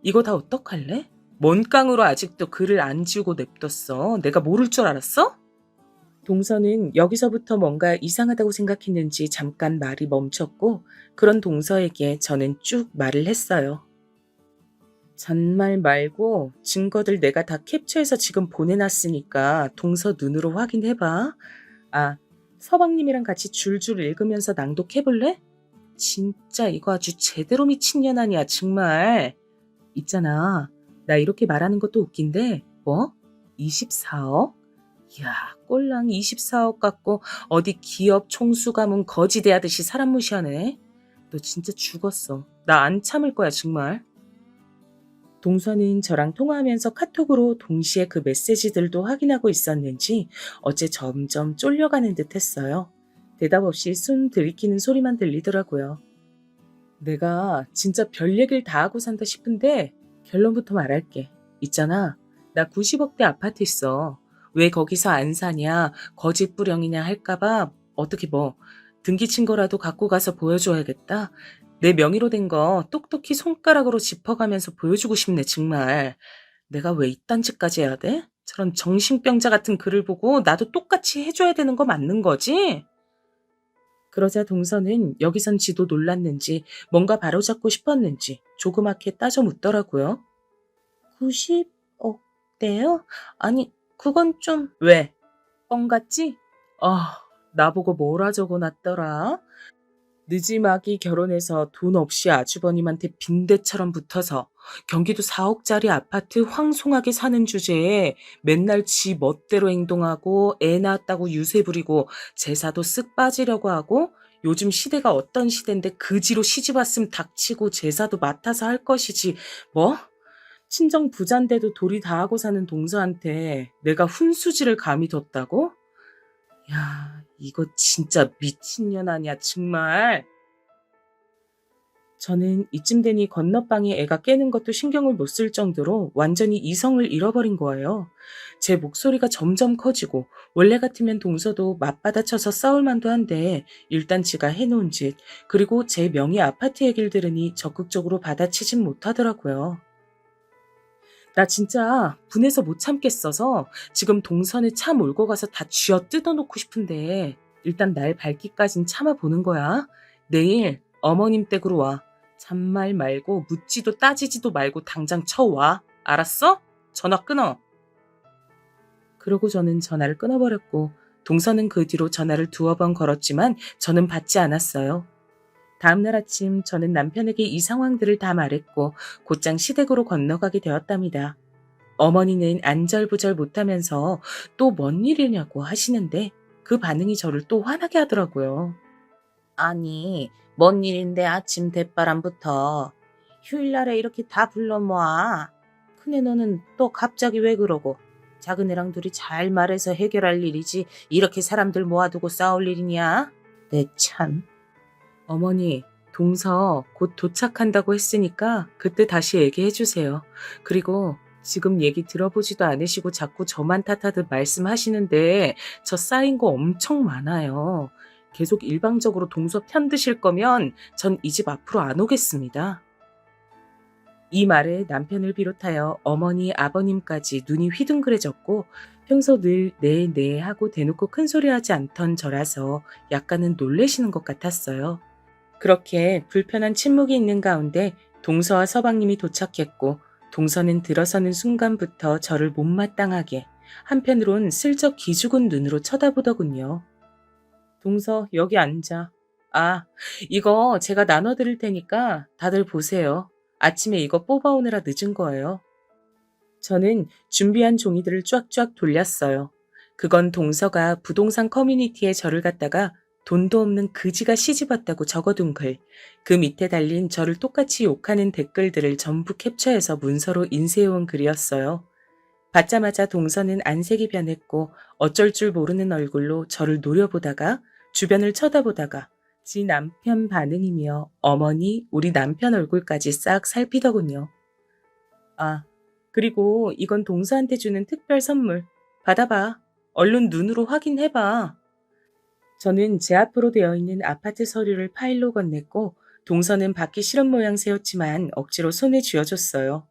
이거 다 어떡할래? 뭔 깡으로 아직도 글을 안 지우고 냅뒀어? 내가 모를 줄 알았어? 동서는 여기서부터 뭔가 이상하다고 생각했는지 잠깐 말이 멈췄고 그런 동서에게 저는 쭉 말을 했어요. 잔말 말고 증거들 내가 다 캡처해서 지금 보내놨으니까 동서 눈으로 확인해봐. 아, 서방님이랑 같이 줄줄 읽으면서 낭독해볼래? 진짜 이거 아주 제대로 미친년 아니야, 정말. 있잖아, 나 이렇게 말하는 것도 웃긴데, 뭐? 24억? 이야, 꼴랑 24억 갖고 어디 기업 총수 가문 거지 대하듯이 사람 무시하네. 너 진짜 죽었어. 나 안 참을 거야, 정말. 동서는 저랑 통화하면서 카톡으로 동시에 그 메시지들도 확인하고 있었는지 어째 점점 쫄려가는 듯 했어요. 대답 없이 숨 들이키는 소리만 들리더라고요. 내가 진짜 별 얘기를 다 하고 산다 싶은데 결론부터 말할게. 있잖아, 나 90억대 아파트 있어. 왜 거기서 안 사냐, 거짓부령이냐 할까봐 어떻게 뭐 등기 친거라도 갖고 가서 보여줘야겠다. 내 명의로 된 거 똑똑히 손가락으로 짚어가면서 보여주고 싶네, 정말. 내가 왜 이딴 짓까지 해야 돼? 저런 정신병자 같은 글을 보고 나도 똑같이 해줘야 되는 거 맞는 거지? 그러자 동서는 여기선 지도 놀랐는지 뭔가 바로잡고 싶었는지 조그맣게 따져 묻더라고요. 90억대요? 아니, 그건 좀... 왜? 뻥 같지? 아, 나보고 뭐라 적어놨더라? 느지막이 결혼해서 돈 없이 아주버님한테 빈대처럼 붙어서 경기도 4억짜리 아파트 황송하게 사는 주제에 맨날 지 멋대로 행동하고 애 낳았다고 유세 부리고 제사도 쓱 빠지려고 하고 요즘 시대가 어떤 시대인데 그지로 시집 왔음 닥치고 제사도 맡아서 할 것이지 뭐? 친정 부잔데도 도리 다 하고 사는 동서한테 내가 훈수지를 감히 뒀다고? 야, 이거 진짜 미친년 아니야, 정말. 저는 이쯤 되니 건너방에 애가 깨는 것도 신경을 못 쓸 정도로 완전히 이성을 잃어버린 거예요. 제 목소리가 점점 커지고 원래 같으면 동서도 맞받아쳐서 싸울 만도 한데 일단 지가 해놓은 짓 그리고 제 명의 아파트 얘기를 들으니 적극적으로 받아치진 못하더라고요. 나 진짜 분해서 못 참겠어서 지금 동선에 차 몰고 가서 다 쥐어 뜯어놓고 싶은데 일단 날 밝기까진 참아보는 거야. 내일 어머님 댁으로 와. 잔말 말고 묻지도 따지지도 말고 당장 쳐와. 알았어? 전화 끊어. 그러고 저는 전화를 끊어버렸고 동선은 그 뒤로 전화를 두어 번 걸었지만 저는 받지 않았어요. 다음날 아침 저는 남편에게 이 상황들을 다 말했고 곧장 시댁으로 건너가게 되었답니다. 어머니는 안절부절 못하면서 또 뭔 일이냐고 하시는데 그 반응이 저를 또 화나게 하더라고요. 아니, 뭔 일인데 아침 대바람부터 휴일날에 이렇게 다 불러 모아. 큰애 너는 또 갑자기 왜 그러고 작은 애랑 둘이 잘 말해서 해결할 일이지 이렇게 사람들 모아두고 싸울 일이냐? 내 참. 어머니, 동서 곧 도착한다고 했으니까 그때 다시 얘기해 주세요. 그리고 지금 얘기 들어보지도 않으시고 자꾸 저만 탓하듯 말씀하시는데 저 쌓인 거 엄청 많아요. 계속 일방적으로 동서 편드실 거면 전 이 집 앞으로 안 오겠습니다. 이 말에 남편을 비롯하여 어머니, 아버님까지 눈이 휘둥그레졌고 평소 늘 네 하고 대놓고 큰소리하지 않던 저라서 약간은 놀래시는 것 같았어요. 그렇게 불편한 침묵이 있는 가운데 동서와 서방님이 도착했고 동서는 들어서는 순간부터 저를 못마땅하게 한편으론 슬쩍 기죽은 눈으로 쳐다보더군요. 동서 여기 앉아. 아, 이거 제가 나눠드릴 테니까 다들 보세요. 아침에 이거 뽑아오느라 늦은 거예요. 저는 준비한 종이들을 쫙쫙 돌렸어요. 그건 동서가 부동산 커뮤니티에 저를 갖다가 돈도 없는 그지가 시집왔다고 적어둔 글, 그 밑에 달린 저를 똑같이 욕하는 댓글들을 전부 캡처해서 문서로 인쇄해온 글이었어요. 받자마자 동서는 안색이 변했고 어쩔 줄 모르는 얼굴로 저를 노려보다가 주변을 쳐다보다가 지 남편 반응이며 어머니, 우리 남편 얼굴까지 싹 살피더군요. 아, 그리고 이건 동서한테 주는 특별 선물. 받아봐. 얼른 눈으로 확인해봐. 저는 제 앞으로 되어 있는 아파트 서류를 파일로 건넸고 동서는 받기 싫은 모양새였지만 억지로 손에 쥐어줬어요.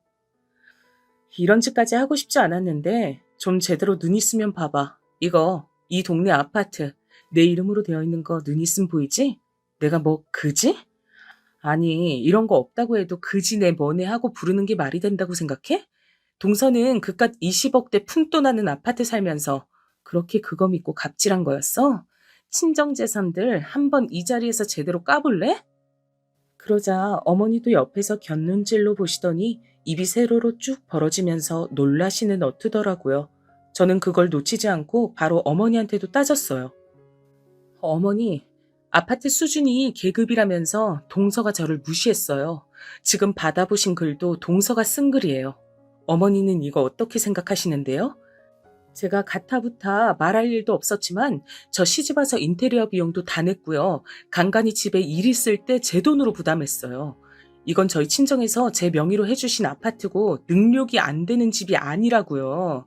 이런 짓까지 하고 싶지 않았는데 좀 제대로 눈 있으면 봐봐. 이거 이 동네 아파트 내 이름으로 되어 있는 거 눈 있음 보이지? 내가 뭐 그지? 아니 이런 거 없다고 해도 그지 내 뭐네 하고 부르는 게 말이 된다고 생각해? 동서는 그깟 20억대 푼돈 나는 아파트 살면서 그렇게 그거 믿고 갑질한 거였어? 친정재산들 한번 이 자리에서 제대로 까볼래? 그러자 어머니도 옆에서 곁눈질로 보시더니 입이 세로로 쭉 벌어지면서 놀라시는 어투더라고요. 저는 그걸 놓치지 않고 바로 어머니한테도 따졌어요. 어머니, 아파트 수준이 계급이라면서 동서가 저를 무시했어요. 지금 받아보신 글도 동서가 쓴 글이에요. 어머니는 이거 어떻게 생각하시는데요? 제가 가타부타 말할 일도 없었지만 저 시집와서 인테리어 비용도 다 냈고요. 간간히 집에 일 있을 때 제 돈으로 부담했어요. 이건 저희 친정에서 제 명의로 해주신 아파트고 능력이 안 되는 집이 아니라고요.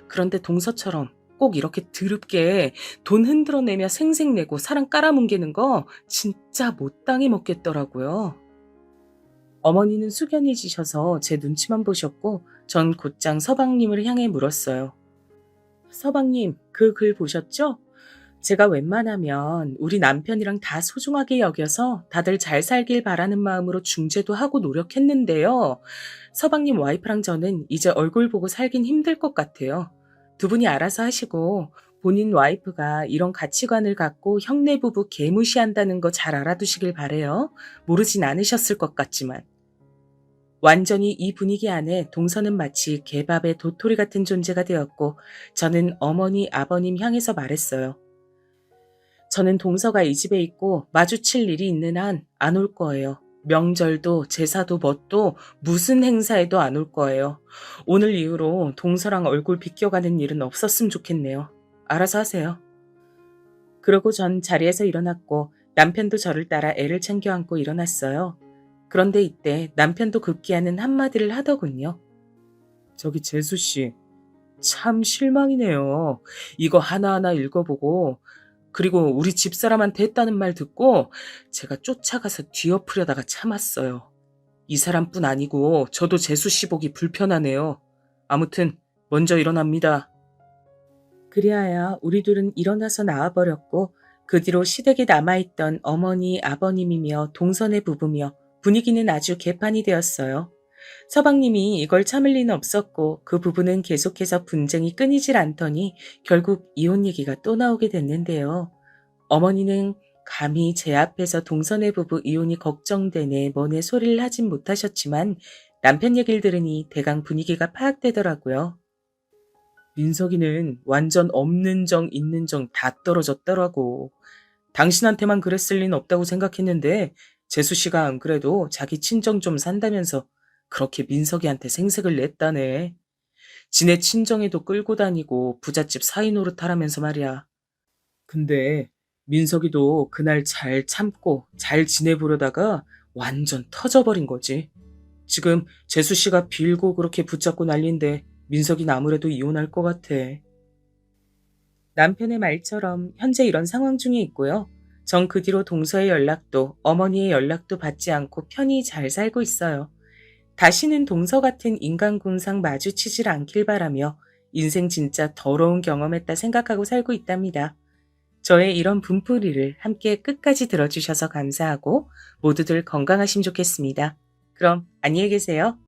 그런데 동서처럼 꼭 이렇게 드럽게 돈 흔들어내며 생색내고 사람 깔아뭉개는 거 진짜 못 당해 먹겠더라고요. 어머니는 숙연해지셔서 제 눈치만 보셨고 전 곧장 서방님을 향해 물었어요. 서방님, 그 글 보셨죠? 제가 웬만하면 우리 남편이랑 다 소중하게 여겨서 다들 잘 살길 바라는 마음으로 중재도 하고 노력했는데요. 서방님 와이프랑 저는 이제 얼굴 보고 살긴 힘들 것 같아요. 두 분이 알아서 하시고 본인 와이프가 이런 가치관을 갖고 형네 부부 개무시한다는 거 잘 알아두시길 바래요. 모르진 않으셨을 것 같지만. 완전히 이 분위기 안에 동서는 마치 개밥의 도토리 같은 존재가 되었고 저는 어머니, 아버님 향해서 말했어요. 저는 동서가 이 집에 있고 마주칠 일이 있는 한 안 올 거예요. 명절도 제사도 뭣도 무슨 행사에도 안 올 거예요. 오늘 이후로 동서랑 얼굴 비껴가는 일은 없었으면 좋겠네요. 알아서 하세요. 그러고 전 자리에서 일어났고 남편도 저를 따라 애를 챙겨 안고 일어났어요. 그런데 이때 남편도 급기야는 한마디를 하더군요. 저기 재수 씨, 참 실망이네요. 이거 하나하나 읽어보고 그리고 우리 집사람한테 했다는 말 듣고 제가 쫓아가서 뒤엎으려다가 참았어요. 이 사람뿐 아니고 저도 재수 씨 보기 불편하네요. 아무튼 먼저 일어납니다. 그리하여 우리 둘은 일어나서 나와버렸고 그 뒤로 시댁에 남아있던 어머니, 아버님이며 동선의 부부며 분위기는 아주 개판이 되었어요. 서방님이 이걸 참을 리는 없었고 그 부부는 계속해서 분쟁이 끊이질 않더니 결국 이혼 얘기가 또 나오게 됐는데요. 어머니는 감히 제 앞에서 동선의 부부 이혼이 걱정되네 뭐네 소리를 하진 못하셨지만 남편 얘기를 들으니 대강 분위기가 파악되더라고요. 민석이는 완전 없는 정 있는 정 다 떨어졌더라고. 당신한테만 그랬을 리는 없다고 생각했는데 재수 씨가 안 그래도 자기 친정 좀 산다면서 그렇게 민석이한테 생색을 냈다네. 지네 친정에도 끌고 다니고 부잣집 사위 노릇하라면서 말이야. 근데 민석이도 그날 잘 참고 잘 지내보려다가 완전 터져버린 거지. 지금 재수 씨가 빌고 그렇게 붙잡고 난린데 민석이는 아무래도 이혼할 것 같아. 남편의 말처럼 현재 이런 상황 중에 있고요. 전 그 뒤로 동서의 연락도 어머니의 연락도 받지 않고 편히 잘 살고 있어요. 다시는 동서 같은 인간군상 마주치질 않길 바라며 인생 진짜 더러운 경험했다 생각하고 살고 있답니다. 저의 이런 분풀이를 함께 끝까지 들어주셔서 감사하고 모두들 건강하시면 좋겠습니다. 그럼 안녕히 계세요.